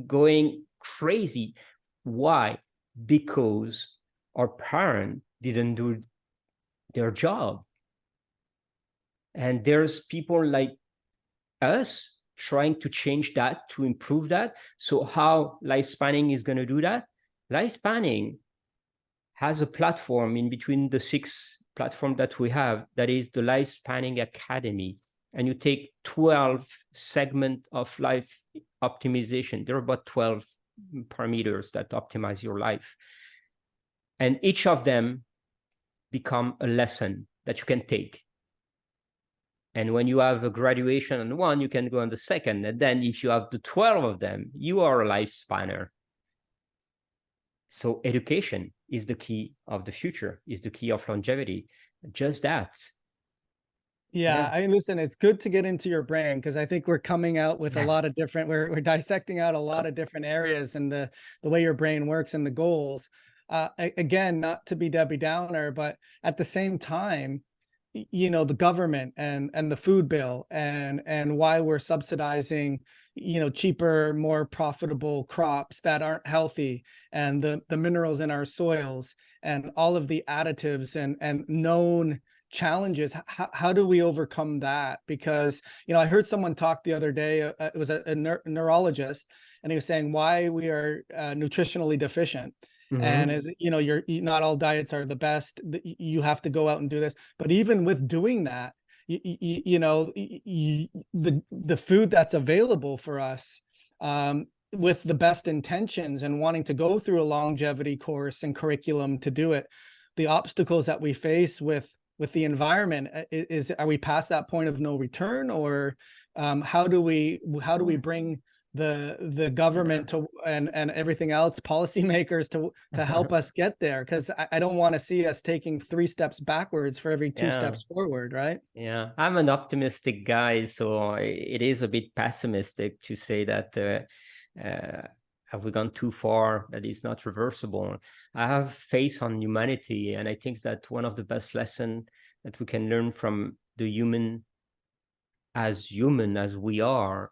going crazy. Why? Because our parents didn't do their job. And there's people like us trying to change that, to improve that. So how lifespanning is going to do that? Lifespanning has a platform in between the 6 platforms that we have, that is the Lifespanning Academy. And you take 12 segments of life optimization. There are about 12 parameters that optimize your life. And each of them become a lesson that you can take. And when you have a graduation on one, you can go on the second. And then if you have the 12 of them, you are a lifespanner. So education is the key of the future, is the key of longevity. Just that. Yeah, I listen, it's good to get into your brain, because I think we're coming out with a lot of different, we're dissecting out a lot of different areas and the way your brain works and the goals. Again, not to be Debbie Downer, but at the same time, you know, the government and the food bill and why we're subsidizing, you know, cheaper, more profitable crops that aren't healthy, and the minerals in our soils and all of the additives and known challenges. How do we overcome that? Because, you know, I heard someone talk the other day, it was a neurologist, and he was saying why we are nutritionally deficient. And as you know, not all diets are the best. You have to go out and do this. But even with doing that, you know, the food that's available for us, with the best intentions and wanting to go through a longevity course and curriculum to do it, the obstacles that we face with the environment are we past that point of no return, or how do we bring the government to and everything else, policymakers to help us get there? Because I don't want to see us taking 3 steps backwards for every 2 steps forward, right? Yeah, I'm an optimistic guy, so it is a bit pessimistic to say that have we gone too far, that it's not reversible. I have faith on humanity, and I think that one of the best lessons that we can learn from the human as we are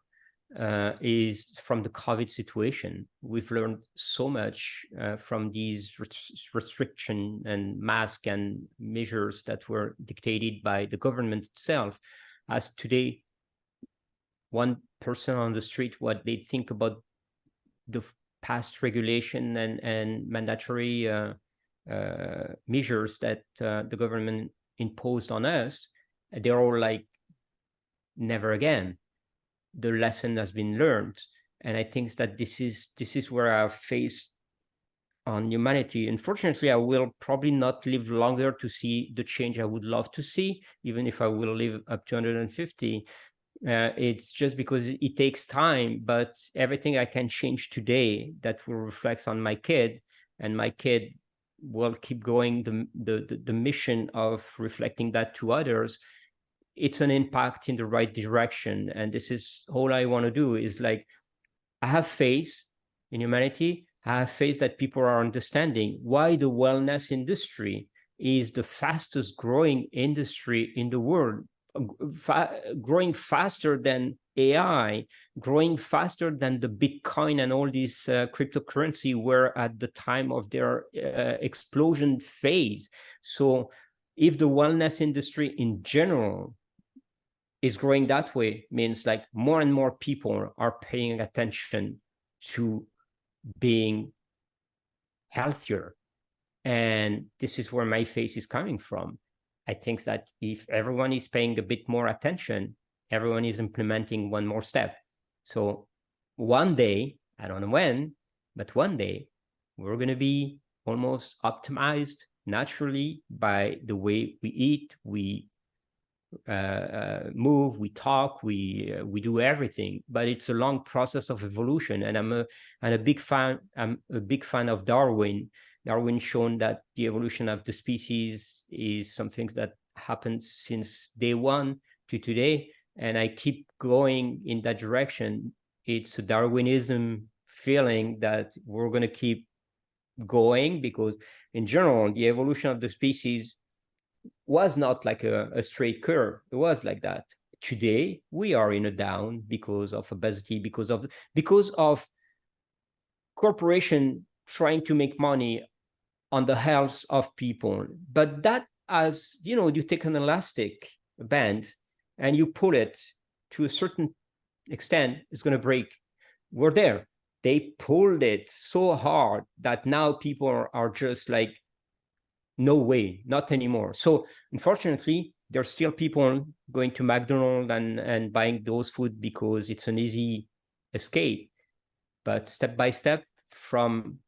is from the COVID situation. We've learned so much from these restriction and mask and measures that were dictated by the government itself. As today, one person on the street, what they think about the past regulation and mandatory measures that the government imposed on us, they're all like, never again. The lesson has been learned. And I think that this is where I face on humanity. Unfortunately, I will probably not live longer to see the change I would love to see, even if I will live up to 150. It's just because it takes time, but everything I can change today that will reflect on my kid, and my kid will keep going the mission of reflecting that to others. It's an impact in the right direction. And this is all I want to do, is like, I have faith in humanity. I have faith that people are understanding why the wellness industry is the fastest growing industry in the world, growing faster than AI, growing faster than the Bitcoin and all these cryptocurrency were at the time of their explosion phase. So if the wellness industry in general is growing that way, means like more and more people are paying attention to being healthier. And this is where my face is coming from. I think that if everyone is paying a bit more attention, everyone is implementing one more step. So one day, I don't know when, but one day we're going to be almost optimized naturally by the way we eat, we move, we talk, we do everything. But it's a long process of evolution, and I'm a big fan. I'm a big fan of Darwin. Darwin shown that the evolution of the species is something that happens since day one to today, and I keep going in that direction. It's a Darwinism feeling that we're going to keep going, because in general the evolution of the species was not like a straight curve. It was like that. Today we are in a down because of obesity, because of corporation trying to make money on the health of people. But that, as you know, you take an elastic band and you pull it to a certain extent, it's going to break. We're there. They pulled it so hard that now people are just like, no way, not anymore. So unfortunately, there's still people going to McDonald's and buying those food because it's an easy escape. But step by step, from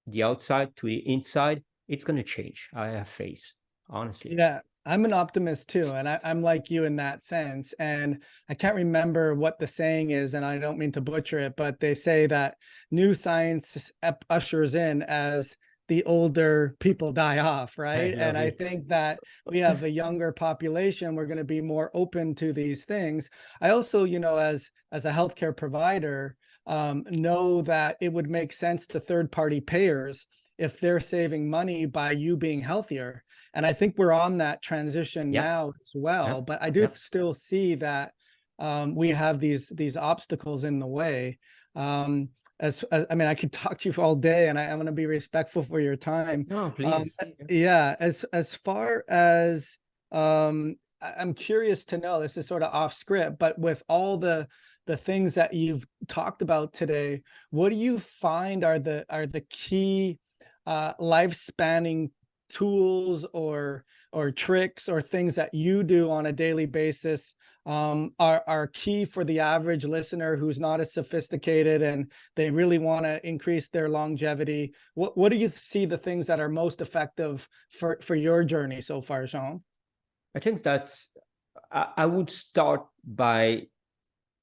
the outside to the inside, it's going to change. I have faith, honestly. Yeah, I'm an optimist too, and I'm like you in that sense. And I can't remember what the saying is, and I don't mean to butcher it, but they say that new science ushers in as the older people die off, right? And I think that we have a younger population, we're going to be more open to these things. I also, you know, as a healthcare provider, know that it would make sense to third-party payers if they're saving money by you being healthier. And I think we're on that transition now as well. But I do still see that we have these obstacles in the way. I mean, I could talk to you all day, and I'm going to be respectful for your time. No, please. Yeah, as far as I'm curious to know, this is sort of off script, but with all the things that you've talked about today, what do you find are the key life-spanning tools or tricks or things that you do on a daily basis are key for the average listener who's not as sophisticated and they really want to increase their longevity? What do you see the things that are most effective for your journey so far, Jean? I think that I would start by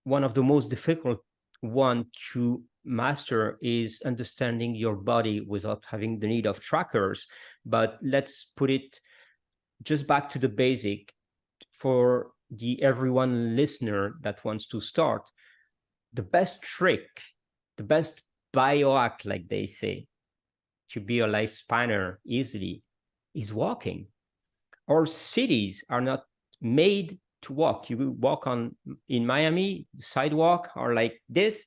one of the most difficult one to master is understanding your body without having the need of trackers. But let's put it just back to the basic for the everyone listener that wants to start. The best trick, the best biohack, like they say, to be a lifespanner easily is walking. Our cities are not made to walk. You walk in Miami, sidewalk are like this.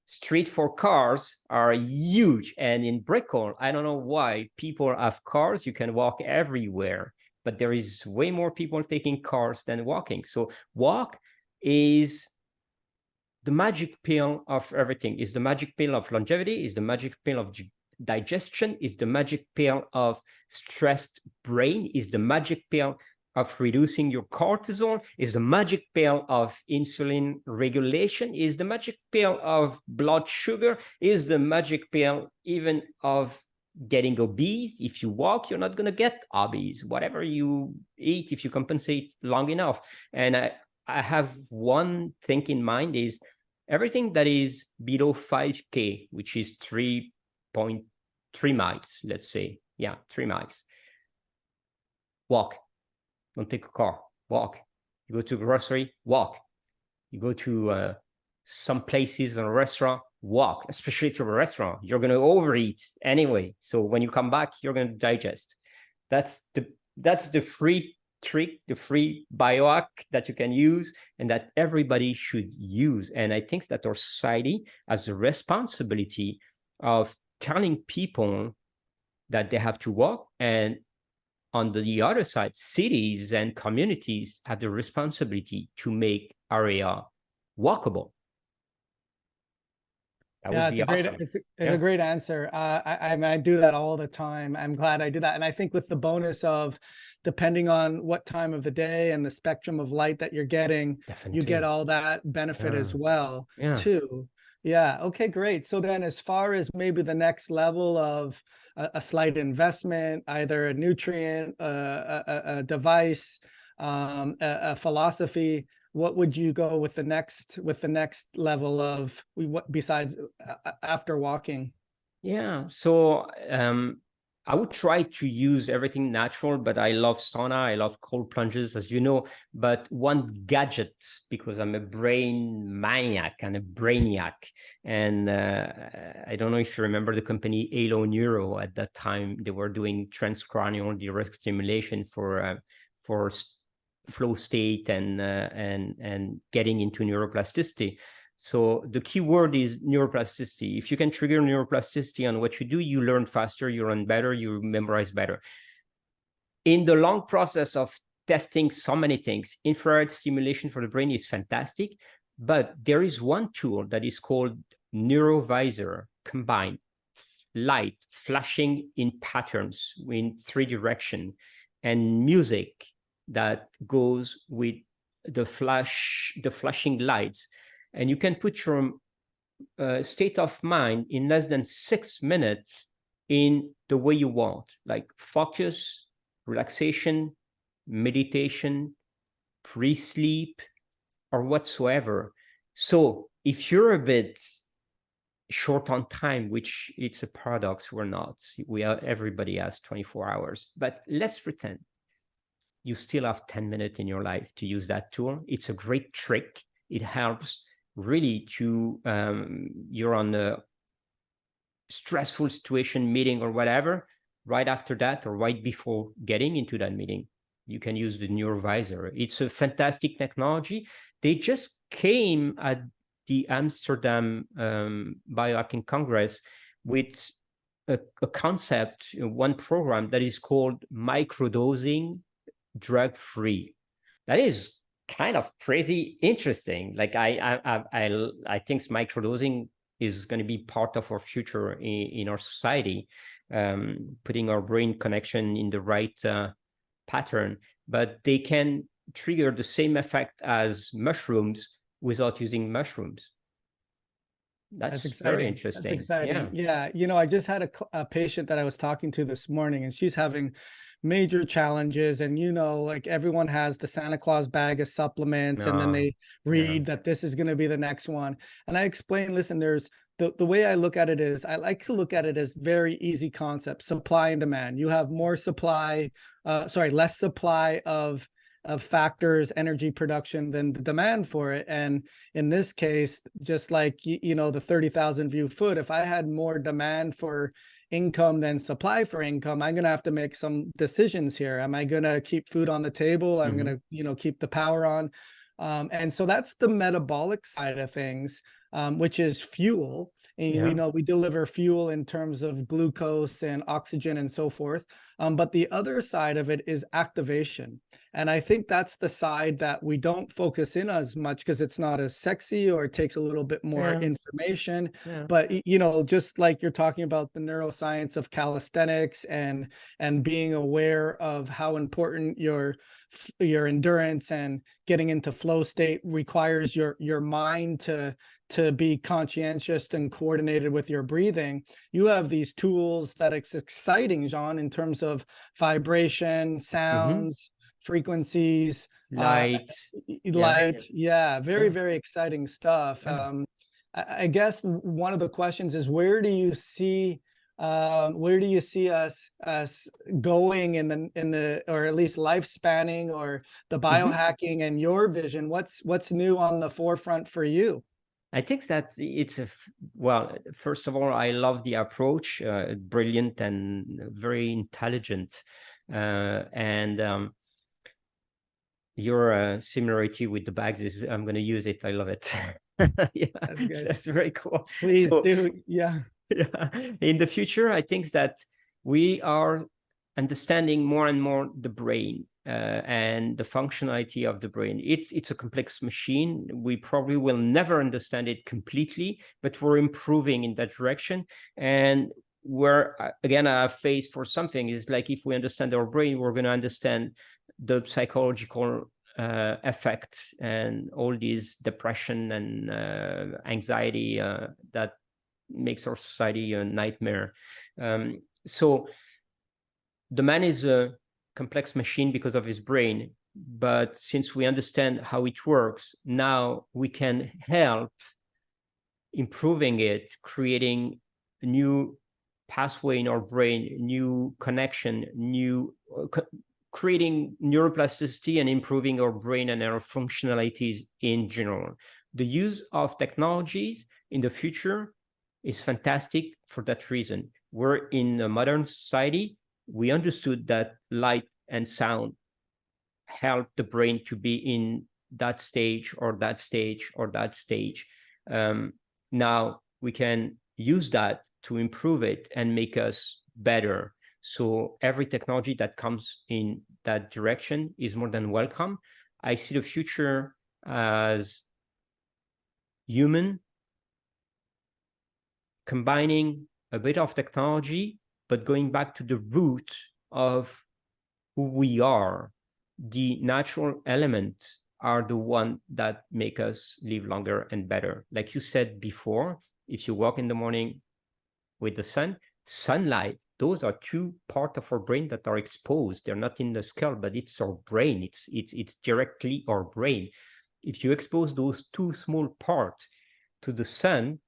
Street for cars are huge. And in Brickell, I don't know why people have cars. You can walk everywhere, but there is way more people taking cars than walking. So walk is the magic pill of everything. Is the magic pill of longevity, is the magic pill of digestion, is the magic pill of stressed brain, is the magic pill of reducing your cortisol, is the magic pill of insulin regulation, is the magic pill of blood sugar, is the magic pill even of getting obese. If you walk, you're not going to get obese. Whatever you eat, if you compensate long enough. And I have one thing in mind, is everything that is below 5K, which is 3.3 miles, let's say. Yeah, 3 miles. Walk. Don't take a car. Walk. You go to a grocery, walk. You go to some places, a restaurant, walk, especially to a restaurant. You're going to overeat anyway. So when you come back, you're going to digest. That's the free trick, the free biohack that you can use and that everybody should use. And I think that our society has a responsibility of telling people that they have to walk, and on the other side, cities and communities have the responsibility to make area walkable. That would be awesome. It's a great answer. I do that all the time. I'm glad I do that. And I think with the bonus of, depending on what time of the day and the spectrum of light that you're getting, you get all that benefit as well too. Yeah. Okay, great. So then as far as maybe the next level of a slight investment, either a nutrient, a device, a philosophy, what would you go with the next level of what besides after walking? Yeah. So I would try to use everything natural, but I love sauna. I love cold plunges, as you know. But one gadget, because I'm a brain maniac and a brainiac. And I don't know if you remember the company Halo Neuro. At that time, they were doing transcranial direct stimulation for flow state and getting into neuroplasticity. So the key word is neuroplasticity. If you can trigger neuroplasticity on what you do, you learn faster, you run better, you memorize better. In the long process of testing so many things, infrared stimulation for the brain is fantastic, but there is one tool that is called neurovisor combined light flashing in patterns in 3 directions and music that goes with the flashing lights. And you can put your state of mind in less than 6 minutes in the way you want, like focus, relaxation, meditation, pre-sleep, or whatsoever. So if you're a bit short on time, which it's a paradox, we're not. Everybody has 24 hours. But let's pretend you still have 10 minutes in your life to use that tool. It's a great trick. It helps really to, you're on a stressful situation, meeting or whatever, right after that or right before getting into that meeting, you can use the neurovisor. It's a fantastic technology. They just came at the Amsterdam Biohacking Congress with a concept, one program that is called microdosing drug-free. That is kind of crazy interesting. Like I think microdosing is going to be part of our future in our society, putting our brain connection in the right pattern. But they can trigger the same effect as mushrooms without using mushrooms. That's exciting. Very interesting. That's exciting. Yeah. You know, I just had a patient that I was talking to this morning, and she's having major challenges. And, you know, like everyone has the Santa Claus bag of supplements, and then they read that this is going to be the next one. And I explained, listen, there's the way I look at it is I like to look at it as very easy concept, supply and demand. You have more supply, less supply of factors, energy production than the demand for it. And in this case, just like, you know, the 30,000 view foot, if I had more demand for income than supply for income, I'm going to have to make some decisions here. Am I going to keep food on the table? I'm going to, you know, keep the power on. And so that's the metabolic side of things, which is fuel. And we Yeah. know we deliver fuel in terms of glucose and oxygen and so forth. But the other side of it is activation. And I think that's the side that we don't focus in as much because it's not as sexy or it takes a little bit more Yeah. information. Yeah. But you know, just like you're talking about the neuroscience of calisthenics and being aware of how important your endurance and getting into flow state requires your mind to be conscientious and coordinated with your breathing. You have these tools that it's exciting, Jean, in terms of vibration, Mm-hmm. sounds, frequencies, uh, Light. Yeah. light. Yeah, very, Yeah. very exciting stuff. Yeah. I guess one of the questions is where do you see us going in the or at least lifespanning or the Mm-hmm. biohacking and your vision? What's new on the forefront for you? I think that it's well, first of all, I love the approach, brilliant and very intelligent. And your similarity with the bags is, I'm going to use it. I love it. Yeah, That's good. that's very cool. Please So, do. Yeah. yeah, in the future, I think that we are understanding more and more the brain and the functionality of the brain. It's a complex machine. We probably will never understand it completely, but we're improving in that direction. And where again, our phase for something is like, if we understand our brain, we're going to understand the psychological effect and all these depression and anxiety that makes our society a nightmare. So the man is a complex machine because of his brain, but since we understand how it works, now we can help improving it, creating a new pathway in our brain, new connection, new creating neuroplasticity and improving our brain and our functionalities in general. The use of technologies in the future is fantastic for that reason. We're in a modern society. We understood that light and sound help the brain to be in that stage or that stage or that stage. Now we can use that to improve it and make us better. So every technology that comes in that direction is more than welcome. I see the future as human combining a bit of technology, but going back to the root of who we are. The natural elements are the one that make us live longer and better. Like you said before, if you walk in the morning with the sunlight, those are two parts of our brain that are exposed. They're not in the skull, but it's our brain. It's directly our brain. If you expose those two small parts to the sun,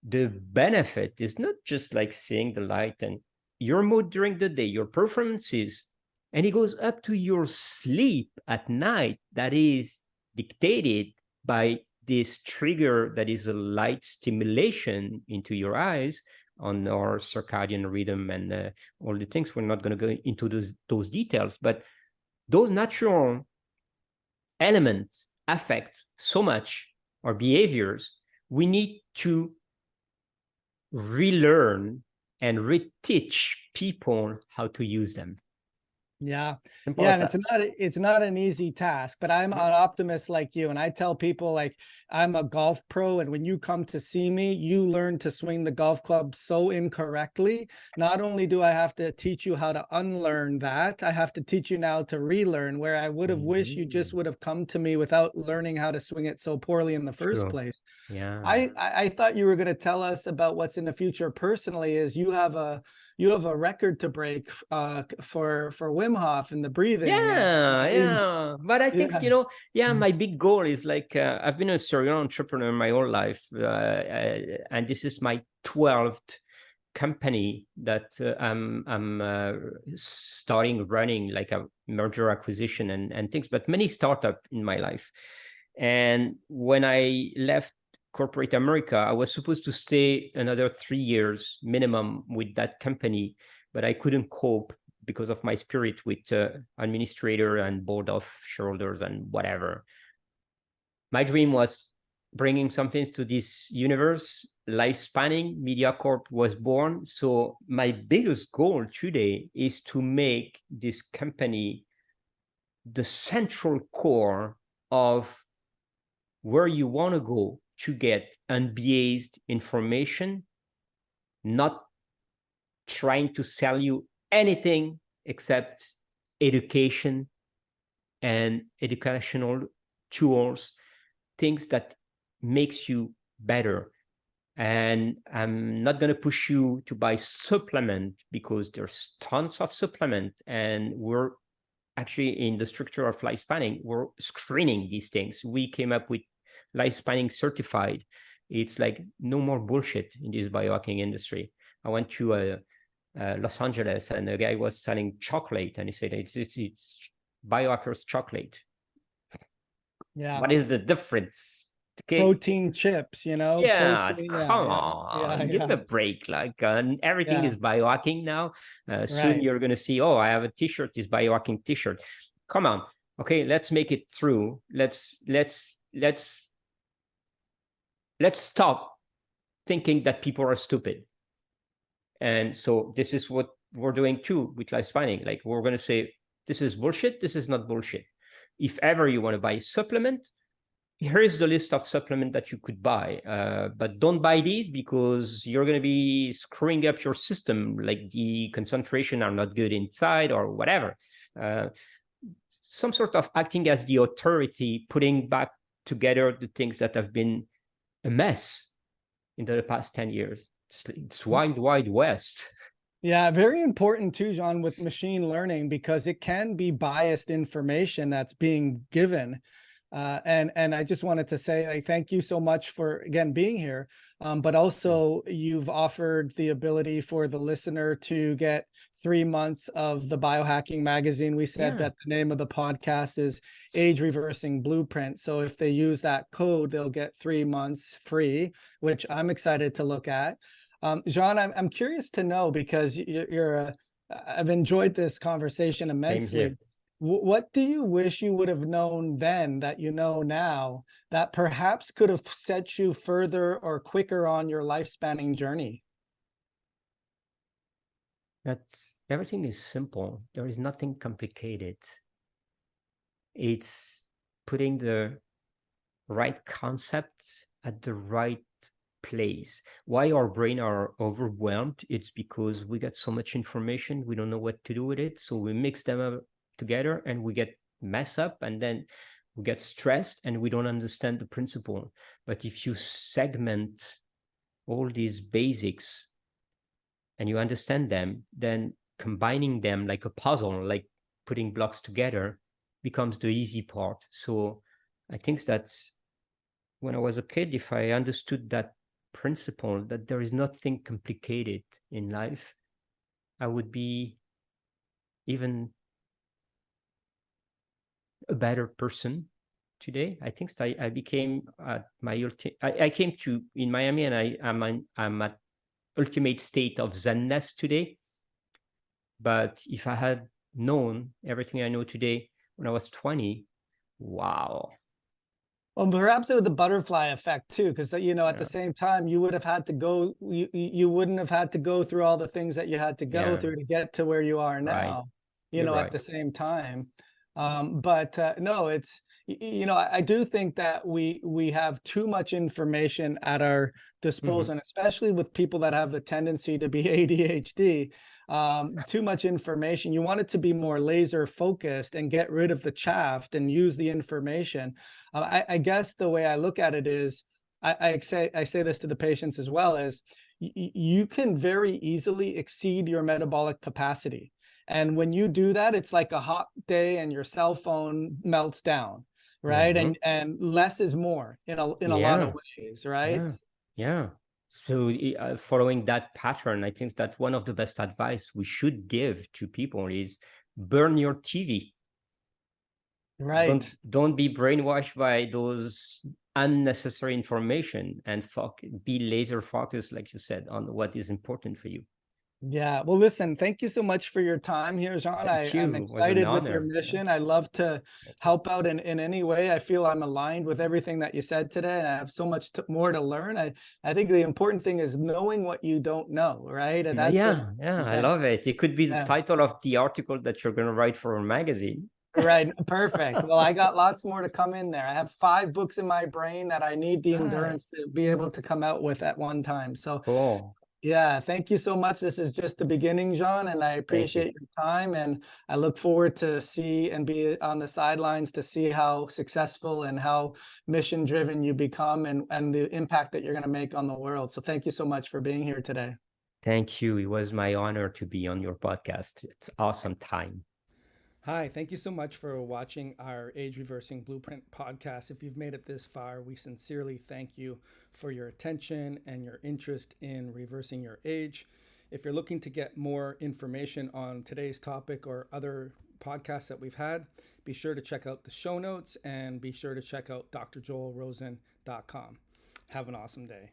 the benefit is not just like seeing the light and your mood during the day, your performances, and it goes up to your sleep at night that is dictated by this trigger that is a light stimulation into your eyes on our circadian rhythm and all the things. We're not going to go into those details, but those natural elements affect so much our behaviors. We need to relearn and reteach people how to use them. Yeah. Simple Yeah. as And that. it's not an easy task, but I'm an optimist like you. And I tell people like I'm a golf pro. And when you come to see me, you learn to swing the golf club so incorrectly. Not only do I have to teach you how to unlearn that, I have to teach you now to relearn, where I would have wished you just would have come to me without learning how to swing it so poorly in the first True. place. Yeah. I thought you were going to tell us about what's in the future personally. Is you have a record to break for Wim Hof and the breathing. Yeah. But I think, Yeah. my big goal is like, I've been a serial entrepreneur my whole life. And this is my 12th company that I'm starting running, like a merger acquisition and things, but many startup in my life. And when I left corporate America, I was supposed to stay another 3 years minimum with that company, but I couldn't cope because of my spirit with administrator and board of shareholders and whatever. My dream was bringing something to this universe, lifespanning, MediaCorp was born. So my biggest goal today is to make this company the central core of where you want to go to get unbiased information, not trying to sell you anything except education and educational tools, things that makes you better. And I'm not going to push you to buy supplement, because there's tons of supplement, and we're actually in the structure of lifespanning, we're screening these things. We came up with lifespanning certified. It's like no more bullshit in this biohacking industry. I went to Los Angeles, and the guy was selling chocolate, and he said it's Biohackers chocolate. Yeah. What is the difference? Okay. Protein chips, you know. Yeah, Protein, come on, give me a break. Like everything is biohacking now. Soon you're gonna see, oh, I have a T-shirt, this biohacking T-shirt. Come on, okay, let's make it through. Let's stop thinking that people are stupid. And so this is what we're doing too with lifespanning. Like, we're gonna say, this is bullshit. This is not bullshit. If ever you want to buy a supplement, here is the list of supplement that you could buy, but don't buy these because you're going to be screwing up your system, like the concentration are not good inside or whatever. Some sort of acting as the authority, putting back together the things that have been a mess in the past 10 years. It's wild, wild west. Yeah, very important too, Jean, with machine learning, because it can be biased information that's being given. And I just wanted to say, like, thank you so much for, again, being here. But also you've offered the ability for the listener to get 3 months of the Biohacking magazine. We said that the name of the podcast is Age Reversing Blueprint. So if they use that code, they'll get 3 months free, which I'm excited to look at. Jean, I'm curious to know, because I've enjoyed this conversation immensely. What do you wish you would have known then that you know now, that perhaps could have set you further or quicker on your lifespanning journey? Everything is simple. There is nothing complicated. It's putting the right concepts at the right place. Why our brain are overwhelmed? It's because we got so much information, we don't know what to do with it. So we mix them up together and we get messed up, and then we get stressed and we don't understand the principle. But if you segment all these basics and you understand them, then combining them like a puzzle, like putting blocks together, becomes the easy part. So I think that when I was a kid, if I understood that principle, that there is nothing complicated in life, I would be even a better person today. I think I became I came to in Miami, and I'm at ultimate state of zenness today. But if I had known everything I know today when I was 20, wow. Well, perhaps it was the butterfly effect too, because at the same time, you would have had to go. You wouldn't have had to go through all the things that you had to go through to get to where you are now. At the same time. But no, it's I do think that we have too much information at our disposal, and especially with people that have the tendency to be ADHD. Too much information. You want it to be more laser focused and get rid of the chaff and use the information. I guess the way I look at it is, I say this to the patients as well, is you can very easily exceed your metabolic capacity. And when you do that, it's like a hot day and your cell phone melts down, right? And less is more in a lot of ways, right? Yeah. So following that pattern, I think that one of the best advice we should give to people is burn your TV. Right. Don't be brainwashed by those unnecessary information, and be laser focused, like you said, on what is important for you. Yeah. Well, listen, thank you so much for your time here, Jean. Thank I'm you. It was an excited with your honor. mission. I love to Thank you. help out in any way. I feel I'm aligned with everything that you said today, and I have so much more to learn. I think the important thing is knowing what you don't know, right? And that's the Yeah, I thing. love it. It could be the Yeah. title of the article that you're going to write for a magazine. Right. Perfect. Well, I got lots more to come in there. I have 5 books in my brain that I need the endurance Nice. to be able to come out with at one time. So Cool. yeah, thank you so much. This is just the beginning, John, and I Thank you. appreciate your time. And I look forward to see and be on the sidelines to see how successful and how mission driven you become and the impact that you're going to make on the world. So thank you so much for being here today. Thank you. It was my honor to be on your podcast. It's awesome time. Hi, thank you so much for watching our Age Reversing Blueprint podcast. If you've made it this far, we sincerely thank you for your attention and your interest in reversing your age. If you're looking to get more information on today's topic or other podcasts that we've had, be sure to check out the show notes and be sure to check out drjoelrosen.com. Have an awesome day.